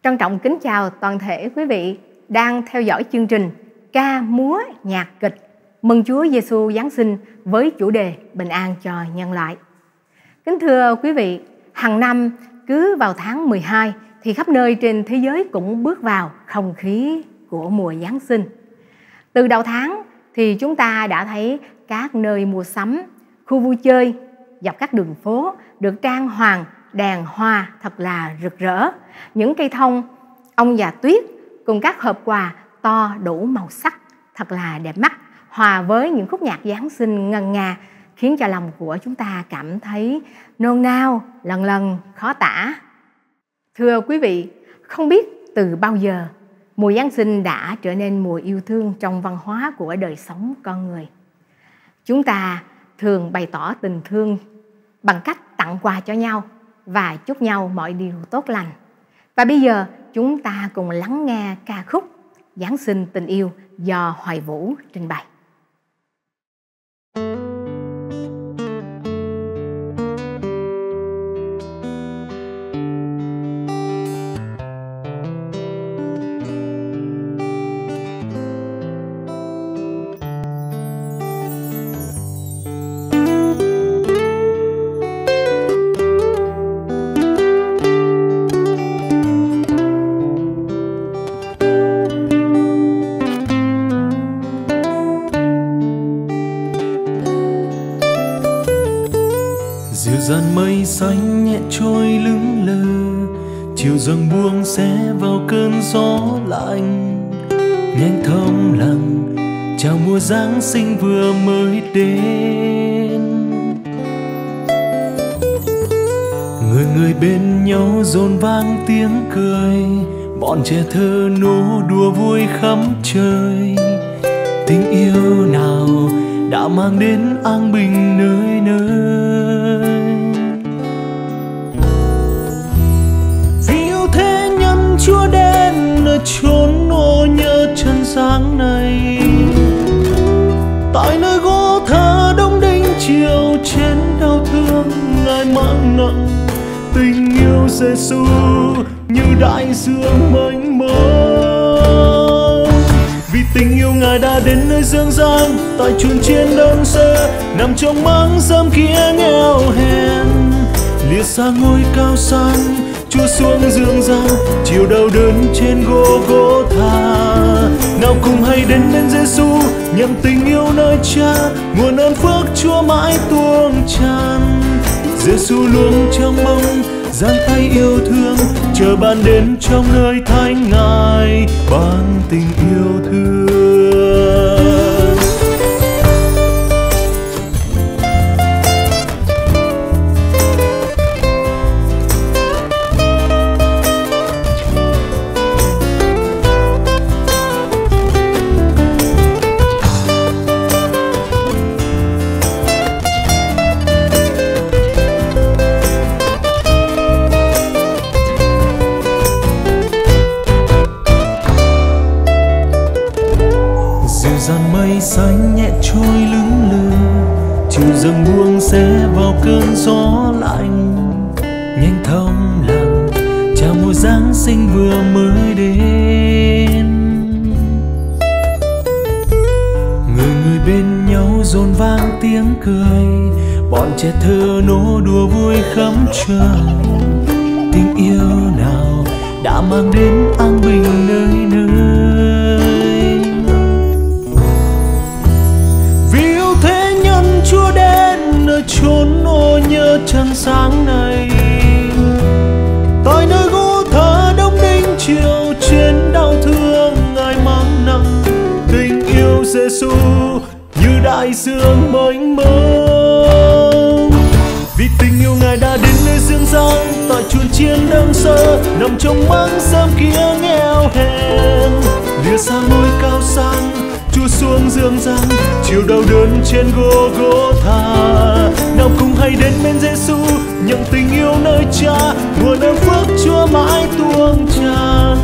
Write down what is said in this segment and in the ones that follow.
Trân trọng kính chào toàn thể quý vị đang theo dõi chương trình Ca múa nhạc kịch Mừng Chúa Giêsu Giáng sinh với chủ đề Bình an cho nhân loại. Kính thưa quý vị, hàng năm cứ vào tháng 12 thì khắp nơi trên thế giới cũng bước vào không khí của mùa Giáng sinh. Từ đầu tháng thì chúng ta đã thấy các nơi mua sắm, khu vui chơi, dọc các đường phố được trang hoàng đèn hoa thật là rực rỡ. Những cây thông, ong già tuyết cùng các hộp quà to đủ màu sắc thật là đẹp mắt, hòa với những khúc nhạc Giáng sinh ngân nga khiến cho lòng của chúng ta cảm thấy nôn nao, lần lần khó tả. Thưa quý vị, không biết từ bao giờ mùa Giáng sinh đã trở nên mùa yêu thương trong văn hóa của đời sống con người. Chúng ta thường bày tỏ tình thương bằng cách tặng quà cho nhau và chúc nhau mọi điều tốt lành. Và bây giờ chúng ta cùng lắng nghe ca khúc Giáng sinh tình yêu do Hoài Vũ trình bày. Dàn mây xanh nhẹ trôi lững lờ, chiều dâng buông xé vào cơn gió lạnh, nhanh thầm lặng chào mùa Giáng sinh vừa mới đến. Người người bên nhau rộn vang tiếng cười, bọn trẻ thơ nô đùa vui khắp trời. Tình yêu nào đã mang đến an bình nơi nơi. Chúa đến nơi chốn ô nhớ chân sáng này, tại nơi gỗ thờ đông đinh chiều trên đau thương Ngài mang nặng tình yêu Giêsu như đại dương mênh mông. Vì tình yêu Ngài đã đến nơi dương gian, tại chuồng chiên đơn sơ nằm trong máng rơm kia nghèo hèn. Lìa xa ngôi cao san Chúa xuống dương gian, chiều đau đớn trên Gô-gô-tha. Nào cùng hãy đến bên Giêsu, nhận tình yêu nơi Cha, nguồn ơn phước Chúa mãi tuôn tràn. Giêsu luôn trong mong, giang tay yêu thương, chờ bạn đến trong nơi thánh Ngài, ban tình yêu thương. Dàn mây xanh nhẹ trôi lững lờ, chiều dâng buông xé vào cơn gió lạnh, nhanh thầm lặng chào mùa Giáng sinh vừa mới đến. Người người bên nhau rộn vang tiếng cười, bọn trẻ thơ nô đùa vui khắp trời. Tình yêu nào đã mang đến an bình nơi nơi. Chúa đến nơi chốn ô nhớ chân sáng này, tại nơi gỗ thờ đông đinh chiều trên đau thương Ngài mang nặng tình yêu Giêsu như đại dương mênh mông. Vì tình yêu Ngài đã đến nơi dương gian, tại chuồng chiên đơn sơ nằm trong máng rơm kia nghèo hèn. Lìa xa ngôi cao san Chúa xuống dương gian, chiều đau đớn trên Gô-gô-tha. Nào cùng hãy đến bên Giêsu, nhận tình yêu nơi Cha, nguồn ơn phước Chúa mãi tuôn tràn.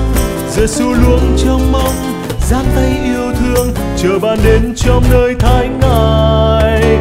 Giêsu luôn trong mong, giang tay yêu thương, chờ bạn đến trong nơi thánh Ngài.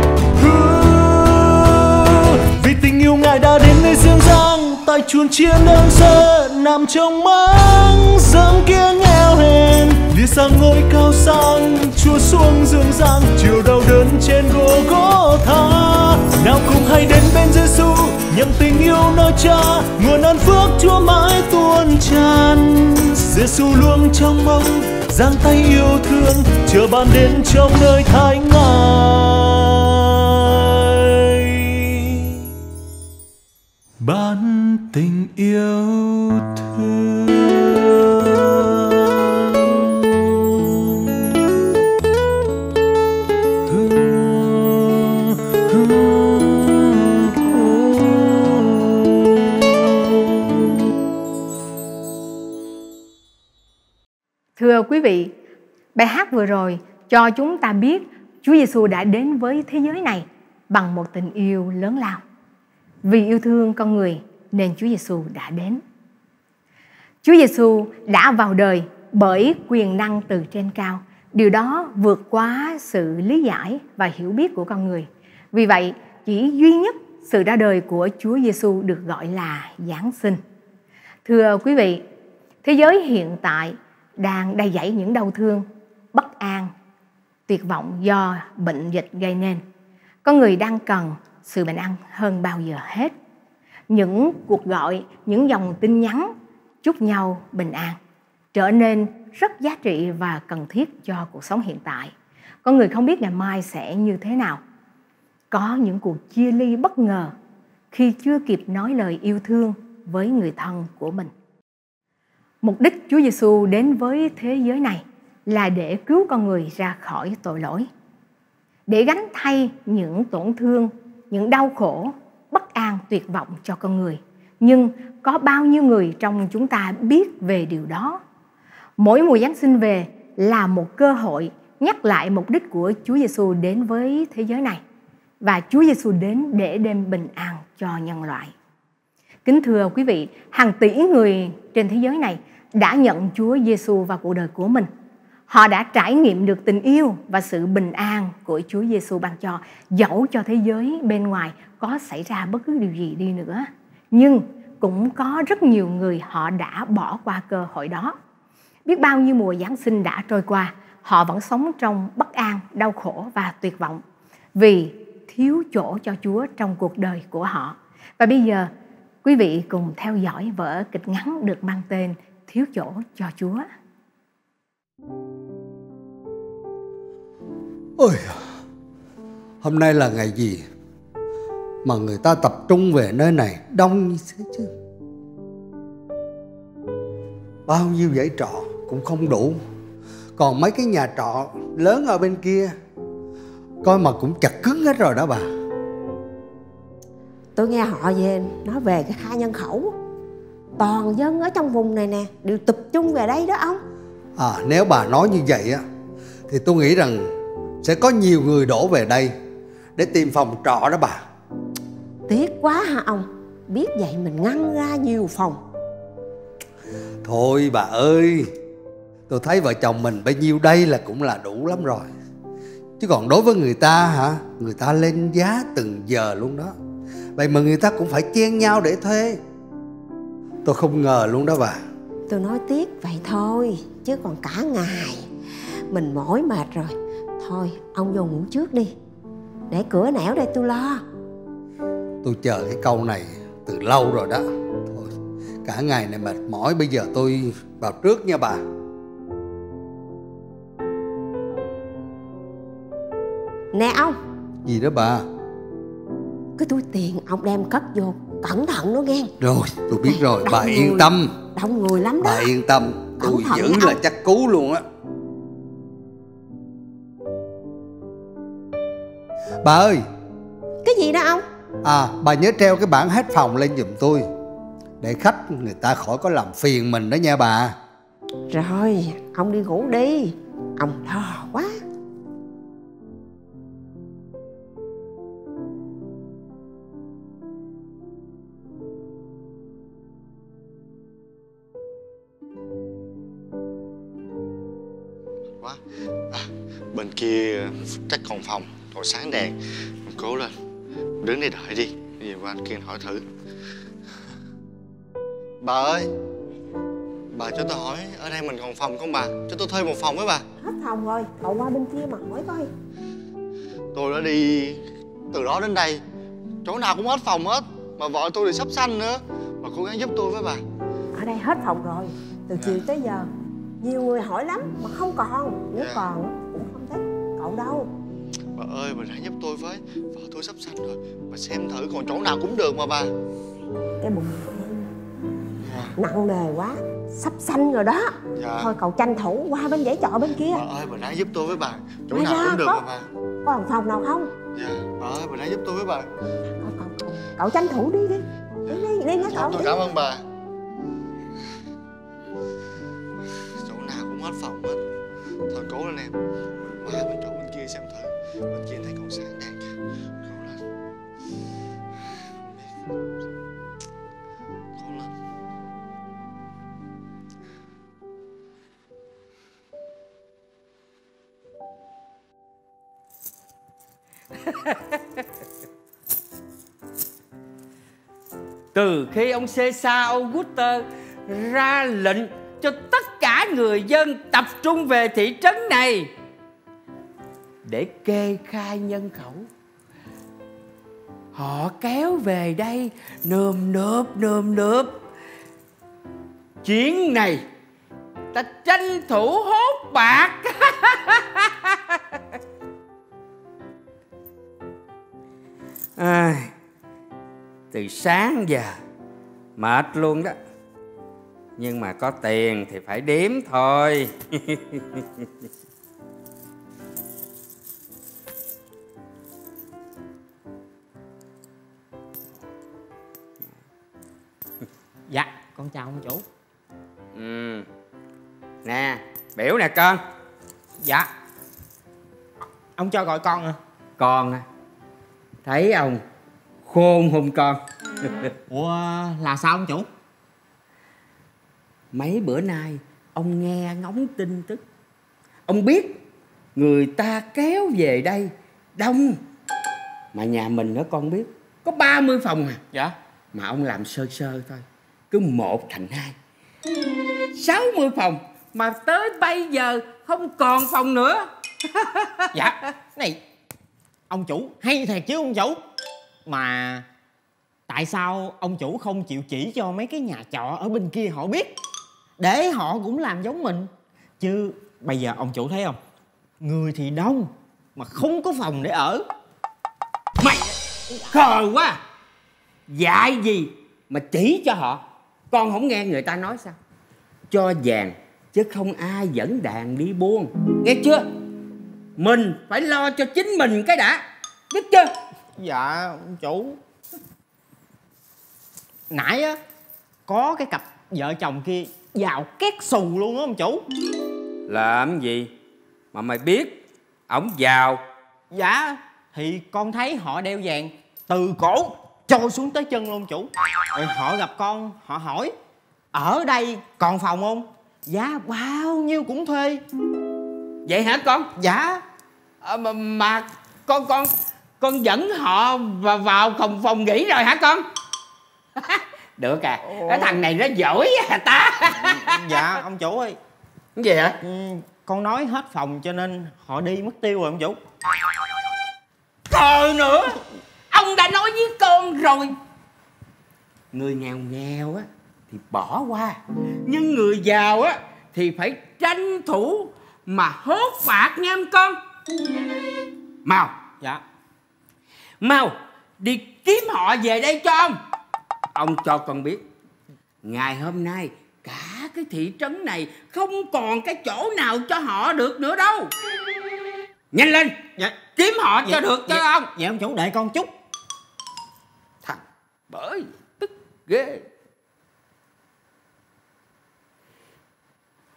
Vì tình yêu Ngài đã đến nơi dương gian, tay chuồn chia nương rơ nằm trong máng dẫm kia nghèo hèn. Lìa sang ngôi cao sang Chúa xuống dương gian chiều đau đớn trên Gô-gô-tha. Nào cùng hãy đến bên Giêsu nhận tình yêu nơi Cha, nguồn ơn phước Chúa mãi tuôn tràn. Giêsu luôn trong mong giang tay yêu thương chờ bạn đến trong nơi thánh Ngài. Ban tình yêu thương. Thưa quý vị, bài hát vừa rồi cho chúng ta biết Chúa Giêsu đã đến với thế giới này bằng một tình yêu lớn lao. Vì yêu thương con người nên Chúa Giêsu đã đến. Chúa Giêsu đã vào đời bởi quyền năng từ trên cao. Điều đó vượt quá sự lý giải và hiểu biết của con người. Vì vậy, chỉ duy nhất sự ra đời của Chúa Giêsu được gọi là Giáng sinh. Thưa quý vị, thế giới hiện tại đang đầy dẫy những đau thương, bất an, tuyệt vọng do bệnh dịch gây nên. Con người đang cần sự bình an hơn bao giờ hết. Những cuộc gọi, những dòng tin nhắn chúc nhau bình an trở nên rất giá trị và cần thiết cho cuộc sống hiện tại. Con người không biết ngày mai sẽ như thế nào. Có những cuộc chia ly bất ngờ khi chưa kịp nói lời yêu thương với người thân của mình. Mục đích Chúa Giêsu đến với thế giới này là để cứu con người ra khỏi tội lỗi, để gánh thay những tổn thương, những đau khổ, bất an, tuyệt vọng cho con người. Nhưng có bao nhiêu người trong chúng ta biết về điều đó? Mỗi mùa Giáng sinh về là một cơ hội nhắc lại mục đích của Chúa Giêsu đến với thế giới này. Và Chúa Giêsu đến để đem bình an cho nhân loại. Kính thưa quý vị, hàng tỷ người trên thế giới này đã nhận Chúa Giêsu vào cuộc đời của mình. Họ đã trải nghiệm được tình yêu và sự bình an của Chúa Giêsu ban cho, dẫu cho thế giới bên ngoài có xảy ra bất cứ điều gì đi nữa. Nhưng cũng có rất nhiều người họ đã bỏ qua cơ hội đó. Biết bao nhiêu mùa Giáng sinh đã trôi qua, họ vẫn sống trong bất an, đau khổ và tuyệt vọng vì thiếu chỗ cho Chúa trong cuộc đời của họ. Và bây giờ, quý vị cùng theo dõi vở kịch ngắn được mang tên Thiếu chỗ cho Chúa. Ôi, hôm nay là ngày gì mà người ta tập trung về nơi này đông như thế chứ? Bao nhiêu dãy trọ cũng không đủ. Còn mấy cái nhà trọ lớn ở bên kia coi mà cũng chật cứng hết rồi đó bà. Tôi nghe họ về nói về cái khai nhân khẩu. Toàn dân ở trong vùng này nè đều tập trung về đây đó ông. Nếu bà nói như vậy á thì tôi nghĩ rằng sẽ có nhiều người đổ về đây để tìm phòng trọ đó bà. Tiếc quá hả ông? Biết vậy mình ngăn ra nhiều phòng. Thôi bà ơi, tôi thấy vợ chồng mình bấy nhiêu đây là cũng là đủ lắm rồi. Chứ còn đối với người ta hả, người ta lên giá từng giờ luôn đó. Vậy mà người ta cũng phải chen nhau để thuê. Tôi không ngờ luôn đó bà. Tôi nói tiếc vậy thôi, chứ còn cả ngày mình mỏi mệt rồi. Thôi ông vô ngủ trước đi, để cửa nẻo đây tôi lo. Tôi chờ cái câu này từ lâu rồi đó. Thôi, cả ngày này mệt mỏi, bây giờ tôi vào trước nha bà. Nè ông. Gì đó bà? Cái túi tiền ông đem cất vô cẩn thận đó nghe. Rồi tôi biết rồi, bà yên tâm. Đông người lắm đó. Bà yên tâm, tôi giữ là chắc cú luôn á. Bà ơi. Cái gì đó ông? Bà nhớ treo cái bảng hết phòng lên giùm tôi, để khách người ta khỏi có làm phiền mình đó nha bà. Rồi, ông đi ngủ đi, ông lo quá. Quá. Bên kia chắc còn phòng, còn sáng đèn. Cố lên, đứng đây đợi đi, gì qua anh kia hỏi thử. Bà ơi, bà cho tôi hỏi ở đây mình còn phòng không bà? Cho tôi thuê một phòng với bà. Hết phòng rồi, cậu qua bên kia mà hỏi coi. Tôi đã đi từ đó đến đây, chỗ nào cũng hết phòng hết. Mà vợ tôi thì sắp sanh nữa. Bà cố gắng giúp tôi với bà. Ở đây hết phòng rồi, từ chiều tới giờ nhiều người hỏi lắm mà không còn. Nếu còn cũng không thấy cậu đâu. Bà ơi, bà ráng giúp tôi với. Vợ tôi sắp sanh rồi. Bà xem thử còn chỗ nào cũng được mà bà. Cái bụng nặng nề quá, sắp sanh rồi đó. Thôi cậu tranh thủ qua bên dãy trọ bên kia. Bà ơi, bà ráng giúp tôi với bà. Chỗ nào cũng được mà bà. Có phòng nào không? Dạ, bà ơi, bà ráng giúp tôi với bà. Cậu tranh thủ đi đi. Đi nha cậu. Tôi cảm ơn bà. Chỗ nào cũng hết phòng hết. Thôi cố lên em. Qua bên chỗ bên kia xem thử. Bên kia thấy còn sáng đèn kìa. Cố lên. Cố lên. Từ khi ông Caesar Auguste ra lệnh cho tất cả người dân tập trung về thị trấn này để kê khai nhân khẩu, họ kéo về đây nườm nượp. Chuyến này ta tranh thủ hốt bạc. Từ sáng giờ mệt luôn đó. Nhưng mà có tiền thì phải đếm thôi. Dạ, con chào ông chủ. Nè, biểu nè con. Dạ. Ông cho gọi con à? Con à? Thấy ông khôn hùng con. Ủa là sao ông chủ? Mấy bữa nay ông nghe ngóng tin tức, ông biết người ta kéo về đây đông. Mà nhà mình đó con biết có 30 phòng à. Dạ. Mà ông làm sơ sơ thôi, cứ 1 thành 2, 60 phòng. Mà tới bây giờ không còn phòng nữa. Dạ. Này ông chủ hay thiệt chứ ông chủ. Mà tại sao ông chủ không chịu chỉ cho mấy cái nhà trọ ở bên kia họ biết, để họ cũng làm giống mình? Chứ bây giờ ông chủ thấy không, người thì đông mà không có phòng để ở. Mày khờ quá. Dạy gì mà chỉ cho họ. Con không nghe người ta nói sao? Cho vàng chứ không ai dẫn đàn đi buôn, nghe chưa? Mình phải lo cho chính mình cái đã, biết chưa? Dạ ông chủ. Nãy á có cái cặp vợ chồng kia vào két xù luôn á ông chủ. Làm gì mà mày biết ổng vào? Dạ thì con thấy họ đeo vàng từ cổ trôi xuống tới chân luôn ông chủ. Rồi họ gặp con, họ hỏi ở đây còn phòng không, giá bao nhiêu cũng thuê. Vậy hả con? Dạ. Mà con dẫn họ vào phòng nghỉ rồi hả con? Được à. Cái thằng này nó giỏi à ta. Dạ ông chủ ơi. Cái gì hả? Con nói hết phòng cho nên họ đi mất tiêu rồi ông chủ. Còn nữa, ông đã nói với con rồi, người nghèo nghèo á thì bỏ qua, nhưng người giàu á thì phải tranh thủ mà hốt bạc nha em con. Mau. Dạ. Mau đi kiếm họ về đây cho ông. Ông cho con biết, ngày hôm nay cả cái thị trấn này không còn cái chỗ nào cho họ được nữa đâu. Nhanh lên. Dạ. Kiếm họ cho được cho ông. Dạ ông chủ đợi con chút. Thằng bởi tức ghê.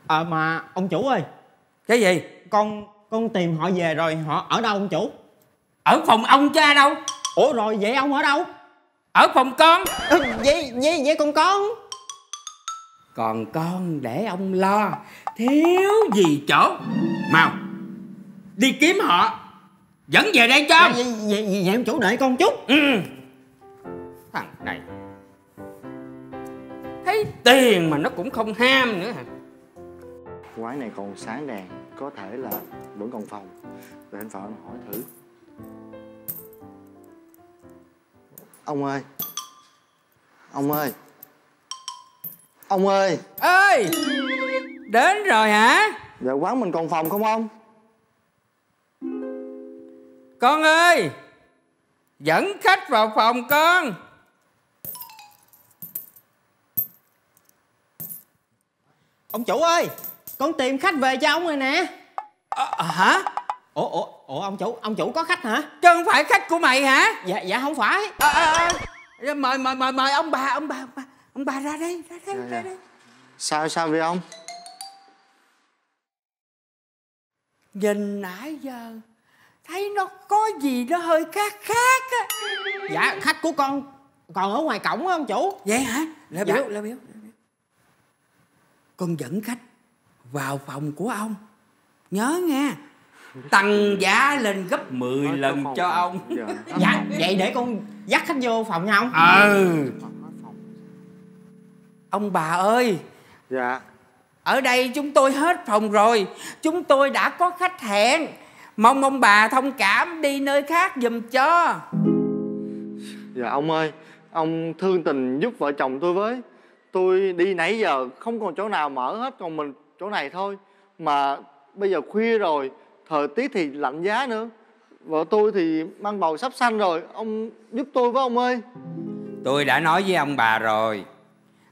Mà ông chủ ơi. Cái gì? Con tìm họ về rồi, họ ở đâu ông chủ? Ở phòng ông chứ ở đâu. Ủa rồi vậy ông ở đâu? Ở phòng con. Vậy còn con? Còn con để ông lo, thiếu gì chỗ. Mau đi kiếm họ, dẫn về đây cho. Vậy ông chủ đợi con chút. Thằng này thấy Thấy tiền mà nó cũng không ham nữa hả? Quán này còn sáng đèn, có thể là vẫn còn phòng. Để anh vào anh hỏi thử. Ông ơi! Ông ơi! Ông ơi! Ơi! Đến rồi hả? Dạ quán mình còn phòng không ông? Con ơi! Dẫn khách vào phòng con. Ông chủ ơi, con tìm khách về cho ông rồi nè. Hả? Ủa ông chủ có khách hả? Chứ không phải khách của mày hả? Dạ không phải. Mời ông bà ra đây, ra đây. Sao vậy ông? Nhìn nãy giờ thấy nó có gì đó hơi khác á. Dạ khách của con còn ở ngoài cổng á ông chủ. Vậy hả? Lê Dạ. biểu. Con dẫn khách vào phòng của ông. Nhớ nha, tăng giá lên gấp 10 lần cho ông. Dạ vậy để con dắt khách vô phòng nha ông. Ông bà ơi. Dạ. Ở đây chúng tôi hết phòng rồi. Chúng tôi đã có khách hẹn. Mong ông bà thông cảm đi nơi khác giùm cho. Dạ ông ơi, ông thương tình giúp vợ chồng tôi với. Tôi đi nãy giờ không còn chỗ nào mở hết, còn mình chỗ này thôi. Mà bây giờ khuya rồi, thời tiết thì lạnh giá nữa. Vợ tôi thì mang bầu sắp sanh rồi. Ông giúp tôi với ông ơi. Tôi đã nói với ông bà rồi,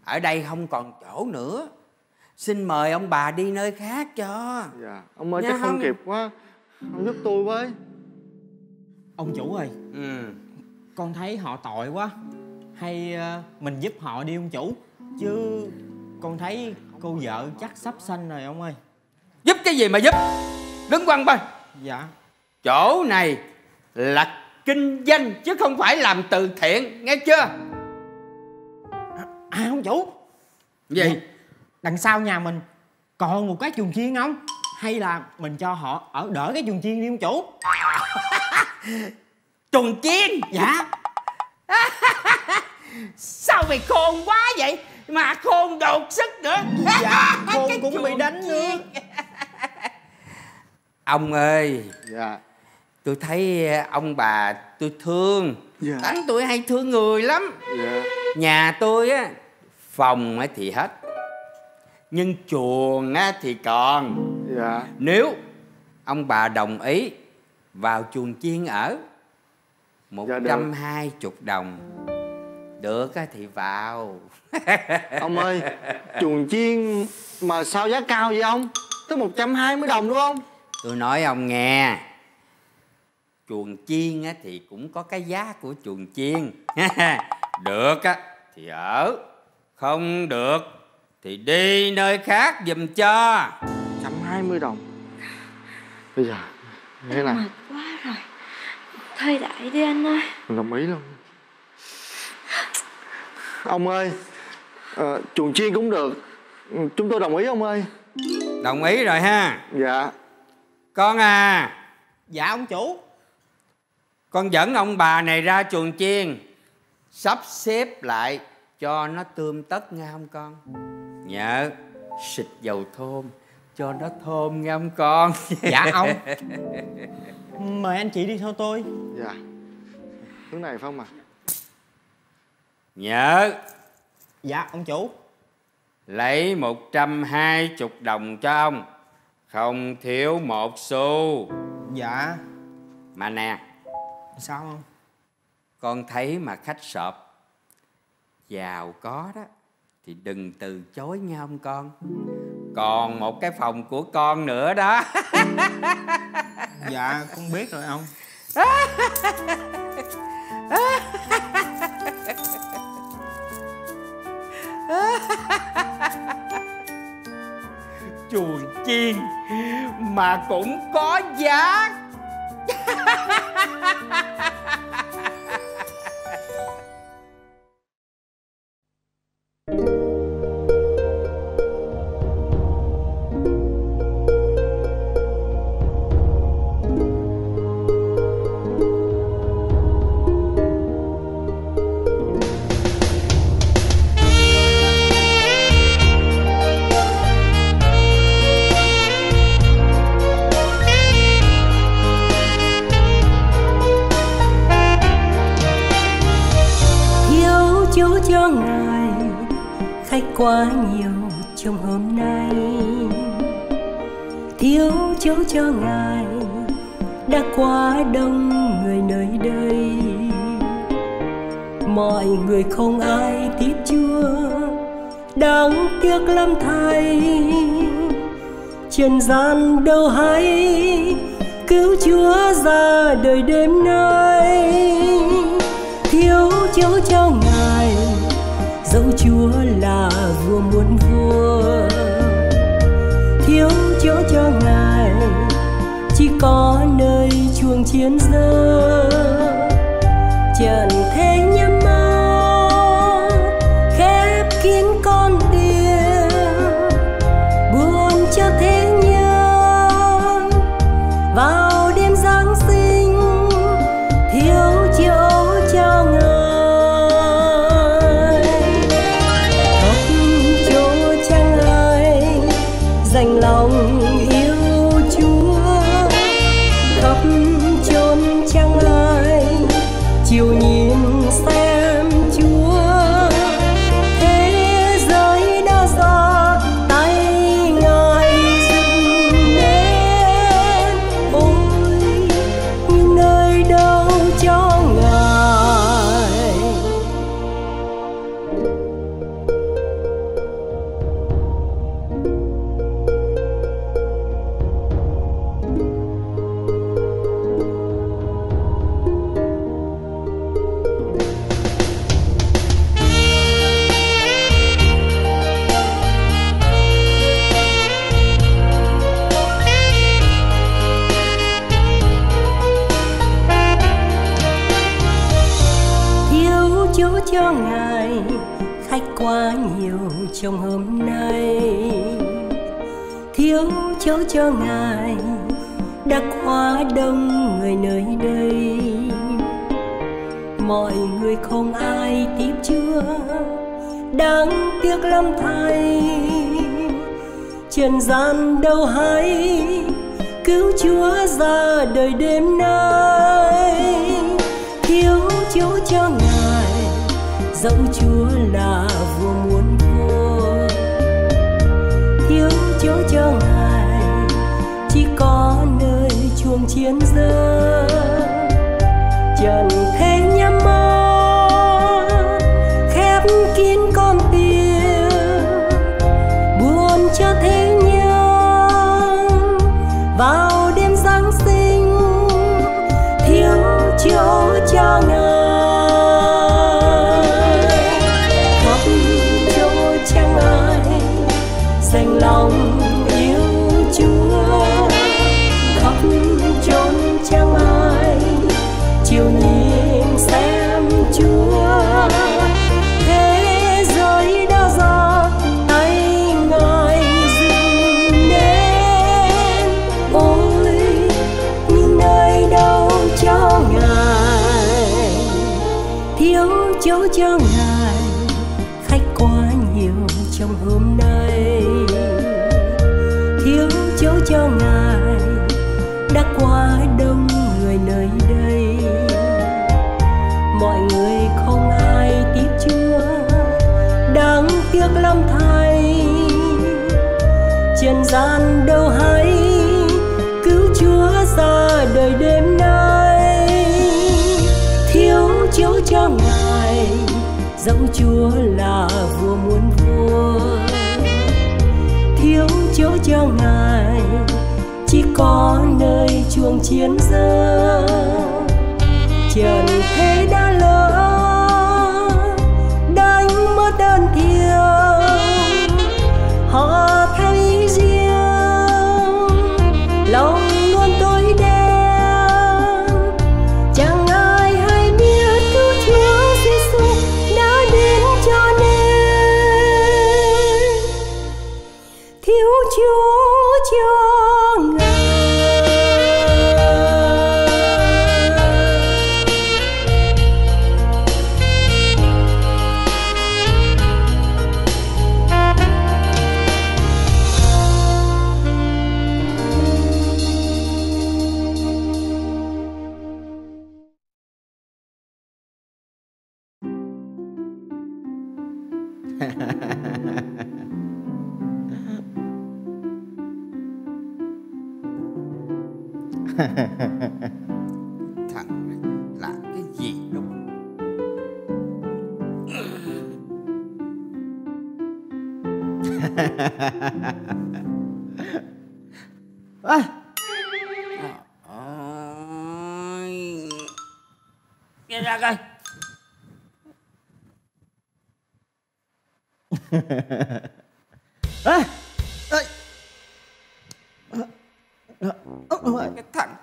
ở đây không còn chỗ nữa. Xin mời ông bà đi nơi khác cho. Dạ ông ơi, Nha chắc không không? kịp quá. Ông giúp tôi với. Ông chủ ơi, con thấy họ tội quá. Hay mình giúp họ đi ông chủ. Chứ con thấy cô vợ chắc sắp sanh rồi ông ơi. Giúp cái gì mà giúp? Đứng quăng bên. Dạ. Chỗ này là kinh doanh chứ không phải làm từ thiện, nghe chưa? Ông chủ. Gì? Đằng sau nhà mình còn một cái chuồng chiên không? Hay là mình cho họ ở đỡ cái chuồng chiên đi ông chủ? Chuồng chiên? Dạ. Sao mày khôn quá vậy? Mà khôn đột sức nữa. Dạ, khôn Cái cũng bị chuồng đánh nữa. chiên. Ông ơi. Dạ. Tôi thấy ông bà tôi thương. Dạ. Tánh tôi hay thương người lắm. Dạ. Nhà tôi á, phòng thì hết, nhưng chuồng á thì còn. Dạ. Nếu ông bà đồng ý vào chuồng chiên ở, 120 đồng. Được á thì vào. Ông ơi, chuồng chiên mà sao giá cao vậy ông? Tới 120 đồng đúng không? Tôi nói ông nghe, chuồng chiên á thì cũng có cái giá của chuồng chiên. Được á thì ở, không được thì đi nơi khác giùm cho. 120 đồng. Bây giờ thế này, Mệt quá rồi. Thôi đại đi anh ơi. mình đồng ý luôn. Ông ơi, chuồng chiên cũng được. Chúng tôi đồng ý ông ơi. Đồng ý rồi ha. Dạ. Con à, Dạ ông chủ. con dẫn ông bà này ra chuồng chiên, sắp xếp lại cho nó tươm tất nghe không con? Nhớ xịt dầu thơm cho nó thơm nghe không con? Dạ ông. Mời anh chị đi theo tôi. Dạ. Hướng này phải không ạ? Nhớ Dạ ông chủ. lấy 120 đồng cho ông, không thiếu một xu. Dạ. Mà nè, Sao không? con thấy mà khách sộp giàu có đó thì đừng từ chối nha ông con. Còn một cái phòng của con nữa đó. Dạ con biết rồi ông. Chuồng chiên mà cũng có giá. khách quá nhiều trong hôm nay, thiếu chỗ cho Ngài, đã quá đông người nơi đây. Mọi người không ai tiếp Chúa, đáng tiếc lắm thay. Trần gian đâu hay, cứu Chúa ra đời đêm nay. Thiếu chỗ cho Ngài, dẫu Chúa là vua muôn vua. Thiếu chỗ cho Ngài, chỉ có nơi chuông chiến giơ. Trần thế nhắm mắt, khép kín con tim, buồn cho thế nhân. Vào đêm Giáng sinh, thiếu chỗ cho Ngài. Khóc chỗ chẳng ai dành lòng yêu Chúa, khắp chốn chẳng ai chiều nhìn xem Chúa. Thế giới đã do tay Ngài dựng nên, ôi nhưng nơi đâu cho Ngài. Thiếu chỗ cho Ngài, khách quá nhiều trong hôm nay. Thiếu chỗ cho Ngài, đã quá đông người nơi đây. Mọi người không ai tiếp Chúa, đáng tiếc lắm thay. Trần gian đâu hay, cứu Chúa ra đời đêm nay. Thiếu chỗ cho Ngài, dẫu Chúa là vua muôn vua. Thiếu chỗ cho Ngài, chỉ có nơi chuông chiến giơ. Trần thế nhắm mắt, khép kín con tim, buồn cho thế nhân. Vào đêm Giáng sinh, thiếu chỗ cho Ngài. Khắp chỗ chẳng ai dành lòng yêu Chúa, khắp chốn chẳng ai chiều nhìn xem Chúa. Thế giới đã do tay Ngài dựng nên, ôi nhưng nơi đâu cho Ngài. Thiếu chỗ cho Ngài, khách quá nhiều trong hôm nay. Thiếu chỗ cho Ngài, đã quá đông người nơi đây. Mọi người không ai tiếp Chúa, đáng tiếc lắm thay. Trần gian đâu hay, cứu Chúa ra đời đêm nay. Thiếu chỗ cho Ngài, dẫu Chúa là vua muôn vua. Thiếu chỗ cho Ngài, chỉ có nơi chuông chiến giơ. Trần thế đã lỡ, đánh mất ơn thiêng. Họ theo ý riêng, lòng luôn tối đen. Chẳng ai hay biết cứu Chúa Giêsu đã đến cho nên. Thiếu chỗ cho Ngài. Thằng này làm cái gì đâu. Nghe ra coi. Cái thằng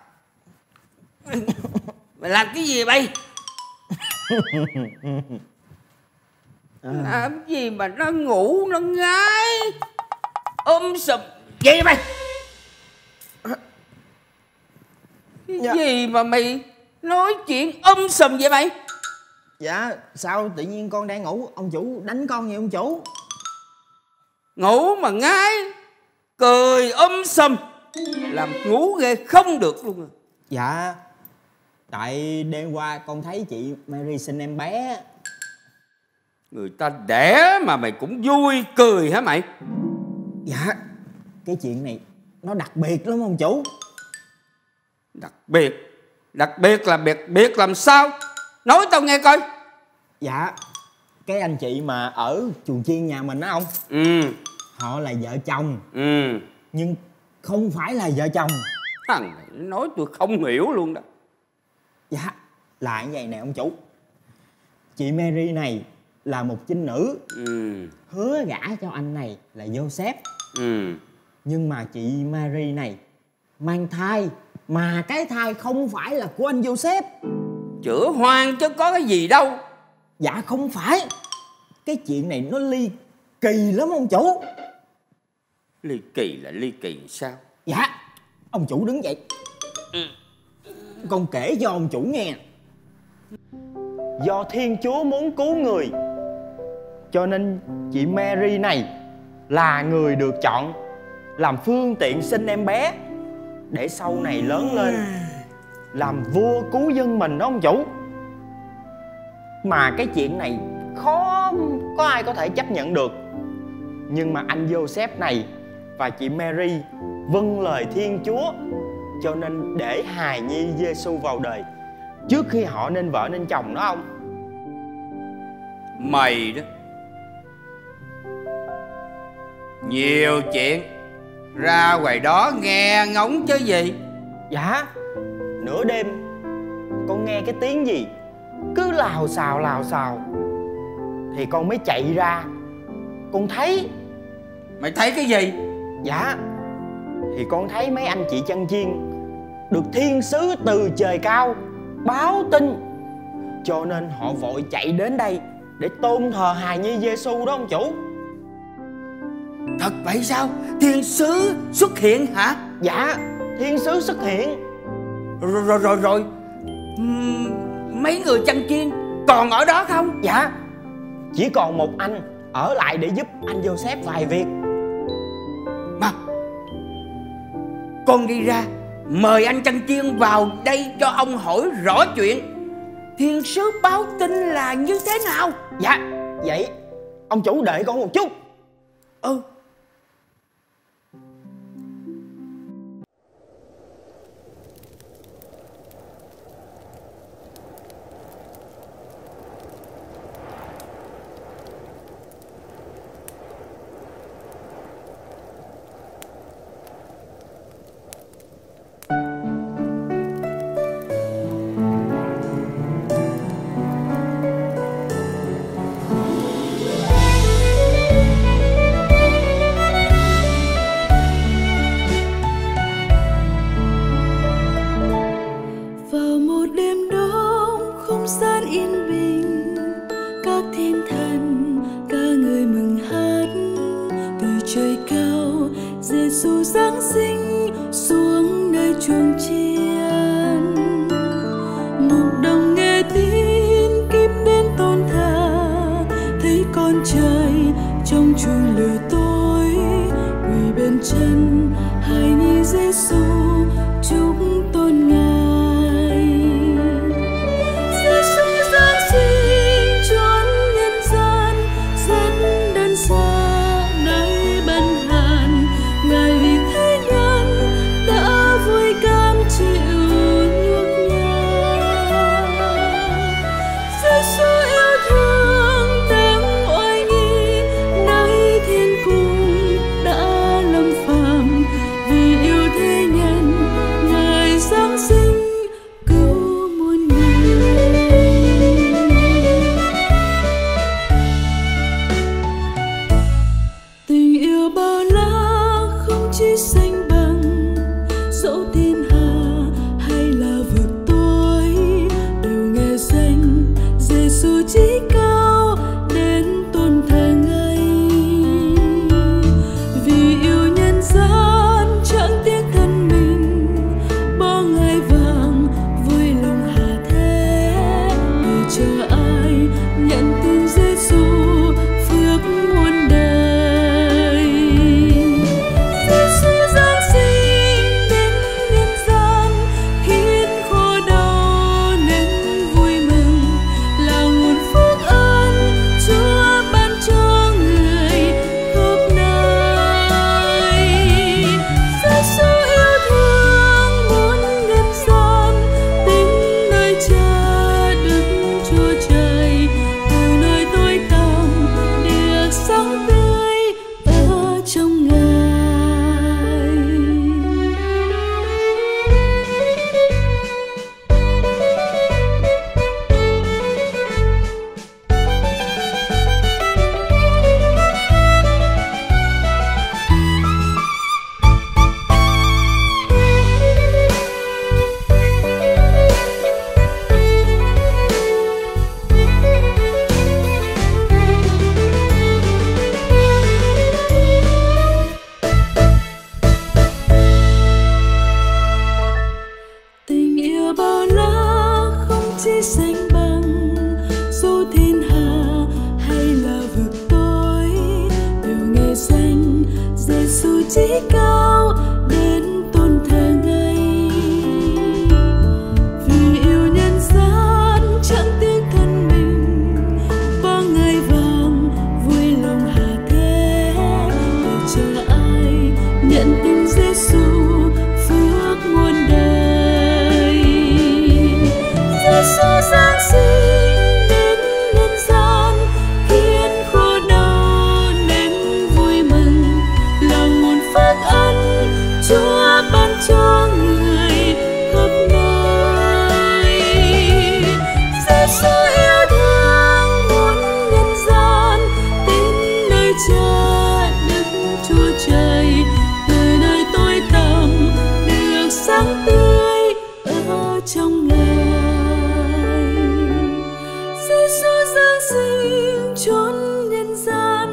mày làm cái gì vậy? Làm gì mà nó ngủ nó ngái sùm vậy mày? Cái gì mà mày nói chuyện sùm vậy mày? Dạ sao tự nhiên con đang ngủ ông chủ đánh con vậy ông chủ? Ngủ mà ngái cười sùm làm ngủ ghê không được luôn. Dạ tại đêm qua con thấy chị Mary sinh em bé. Người ta đẻ mà mày cũng vui cười hả mày? Dạ cái chuyện này nó đặc biệt lắm ông chủ. Đặc biệt là biệt làm sao? Nói tao nghe coi. Dạ cái anh chị mà ở chuồng chiên nhà mình đó ông. Họ là vợ chồng. Nhưng không phải là vợ chồng. Thằng này nói tôi không hiểu luôn đó. Dạ là như vậy nè ông chủ. Chị Mary này là một trinh nữ. Hứa gả cho anh này là Joseph. Nhưng mà chị Mary này mang thai, mà cái thai không phải là của anh Joseph. Chữa hoang chứ có cái gì đâu. Dạ không phải. Cái chuyện này nó ly kỳ lắm ông chủ. Ly kỳ là ly kỳ sao? Dạ ông chủ đứng dậy. Con kể cho ông chủ nghe. Do Thiên Chúa muốn cứu người, cho nên chị Mary này là người được chọn làm phương tiện sinh em bé, để sau này lớn lên làm vua cứu dân mình đó ông chủ. Mà cái chuyện này khó có ai có thể chấp nhận được. Nhưng mà anh Joseph này và chị Mary vâng lời Thiên Chúa, cho nên để hài nhi Giêsu vào đời trước khi họ nên vợ nên chồng đó ông. Mày đó nhiều chuyện, ra ngoài đó nghe ngóng chứ gì. Dạ nửa đêm con nghe cái tiếng gì cứ lào xào thì con mới chạy ra. Con thấy. Mày thấy cái gì? Dạ thì con thấy mấy anh chị chăn chiên được thiên sứ từ trời cao báo tin, cho nên họ vội chạy đến đây để tôn thờ hài nhi Giêsu đó ông chủ. Thật vậy sao? Thiên sứ xuất hiện hả? Dạ thiên sứ xuất hiện. Rồi mấy người chăn chiên còn ở đó không? Dạ chỉ còn một anh ở lại để giúp anh Joseph vài việc. Mà con đi ra mời anh chăn chiên vào đây cho ông hỏi rõ chuyện thiên sứ báo tin là như thế nào. Dạ vậy ông chủ đợi con một chút. Giêsu giáng sinh xuống nơi chuồng chiên. Mục đồng nghe tin kíp đến tôn thờ, thấy con trai trong chuồng lửa tối, quỳ bên chân hài nhi Giêsu chúc tôn Ngài. Giêsu giáng sinh chi sánh bằng, dù thiên hà hay là vực tối đều nghe danh Giêsu chí cao đến tôn thờ Ngài. Vì yêu nhân gian chẳng tiếc thân mình, bao ngày vàng vui lòng hạ thế để chờ ai nhận tin Giêsu phước muôn đời. Giêsu giáng sinh đến nhân gian, khiến khổ đau nên vui mừng, là nguồn phước ân Chúa ban cho người khắp nơi. Giêsu yêu thương muôn nhân gian, đến nơi Cha Đức Chúa Trời, từ nơi tối tăm được sáng tươi ở trong Ngài. Giêsu giáng sinh chốn nhân gian,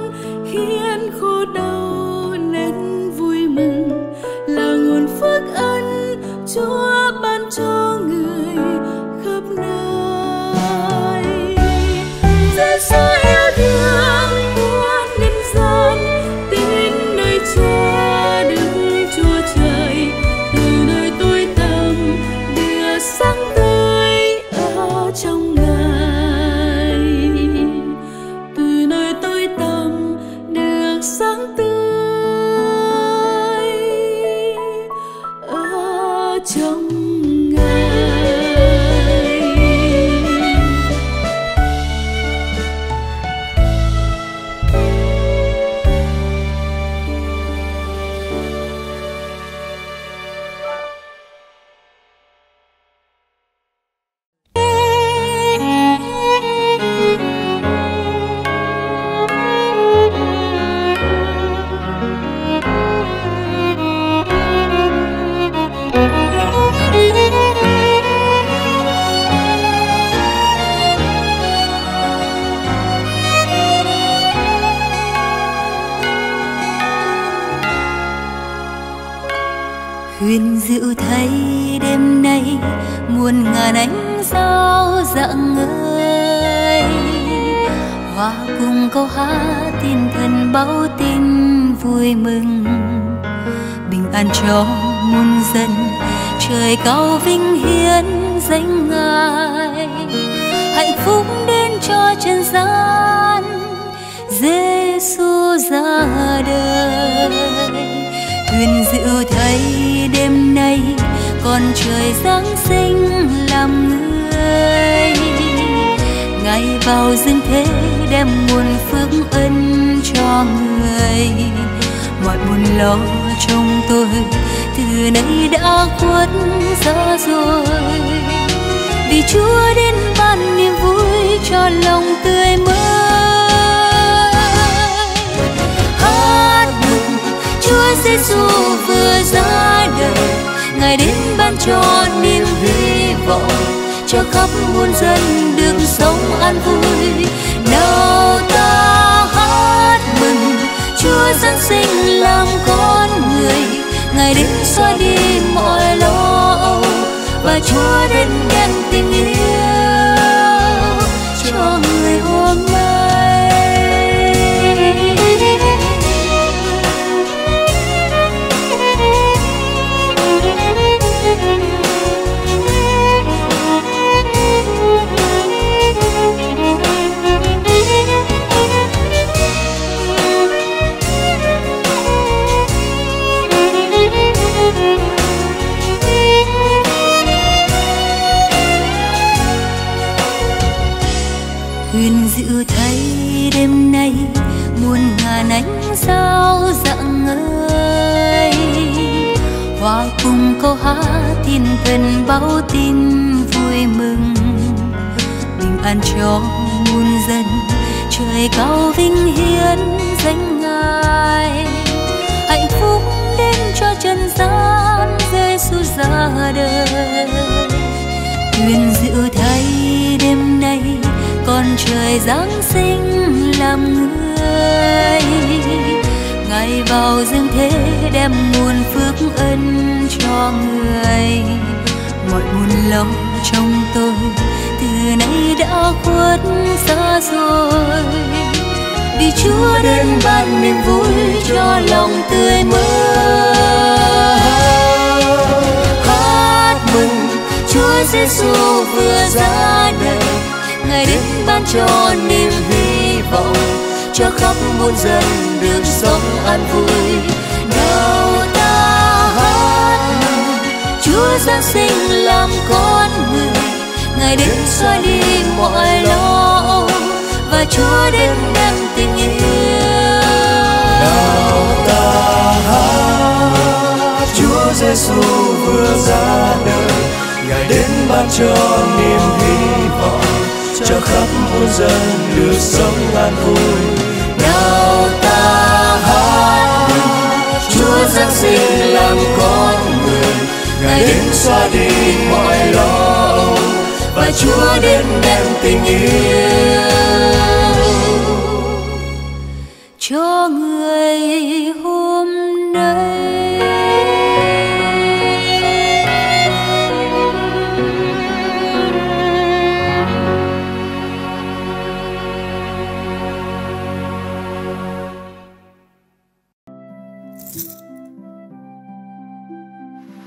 khiến khổ đau nên vui mừng, là nguồn phước ân Chúa ban cho người khắp nơi. Giêsu yêu thương muôn nhân gian, đến nơi Cha Đức Chúa Trời, từ nơi tối tăm đưa sáng tươi ở trong Ngài. Từ nơi tối tăm được sáng tươi ở trong Ngài. huyền diệu thấy đêm nay muôn ngàn ánh sao rạng ngời, hòa cùng câu hát thiên thần báo tin vui mừng, bình an cho muôn dân, trời cao vinh hiến danh Ngài, hạnh phúc đến cho trần gian, Giêsu ra đời. Huyền diệu thấy đêm nay con trời giáng sinh làm người, Ngài vào dương thế đem nguồn phước ân cho người, mọi buồn lo trong tôi từ nay đã khuất ra rồi, vì Chúa đến ban niềm vui cho lòng tươi mới. Hát mừng Chúa Giêsu vừa ra đời, Ngài đến ban cho niềm hy vọng cho khắp muôn dân được sống an vui. Nào ta hát mừng Chúa Giáng sinh làm con người, Ngài đến xóa đi mọi lo âu và Chúa đến đem tình yêu cho người hôm nay. Huyền diệu thấy đêm nay muôn ngàn ánh sao rạng ngời, hòa cùng câu hát thiên thần báo tin vui mừng, bình an cho muôn dân, trời cao vinh hiến danh Ngài, hạnh phúc đến cho trần gian, Giêsu ra đời. Huyền diệu thấy đêm nay con trời giáng sinh làm người, Ngài vào dương thế đem nguồn phước ân cho người, mọi buồn lo trong tôi từ cho khuất xa rồi, vì Chúa đến ban niềm vui cho lòng tươi mới. Hát mừng Chúa Giêsu vừa ra đời, Ngài đến ban cho niềm hy vọng, cho khắp muôn dân được sống an vui. Nào ta hát mừng Chúa Giáng sinh làm con người, Ngài đến xóa đi mọi lo âu, và Chúa đến đem tình yêu. Nào ta hát Chúa Giêsu vừa ra đời, Ngài đến ban cho niềm hy vọng, cho khắp muôn dân được sống an vui. Nào ta hát Chúa Giáng sinh làm con người, Ngài đến xóa đi mọi lo âu, và Chúa đến đem tình yêu cho người hôm nay.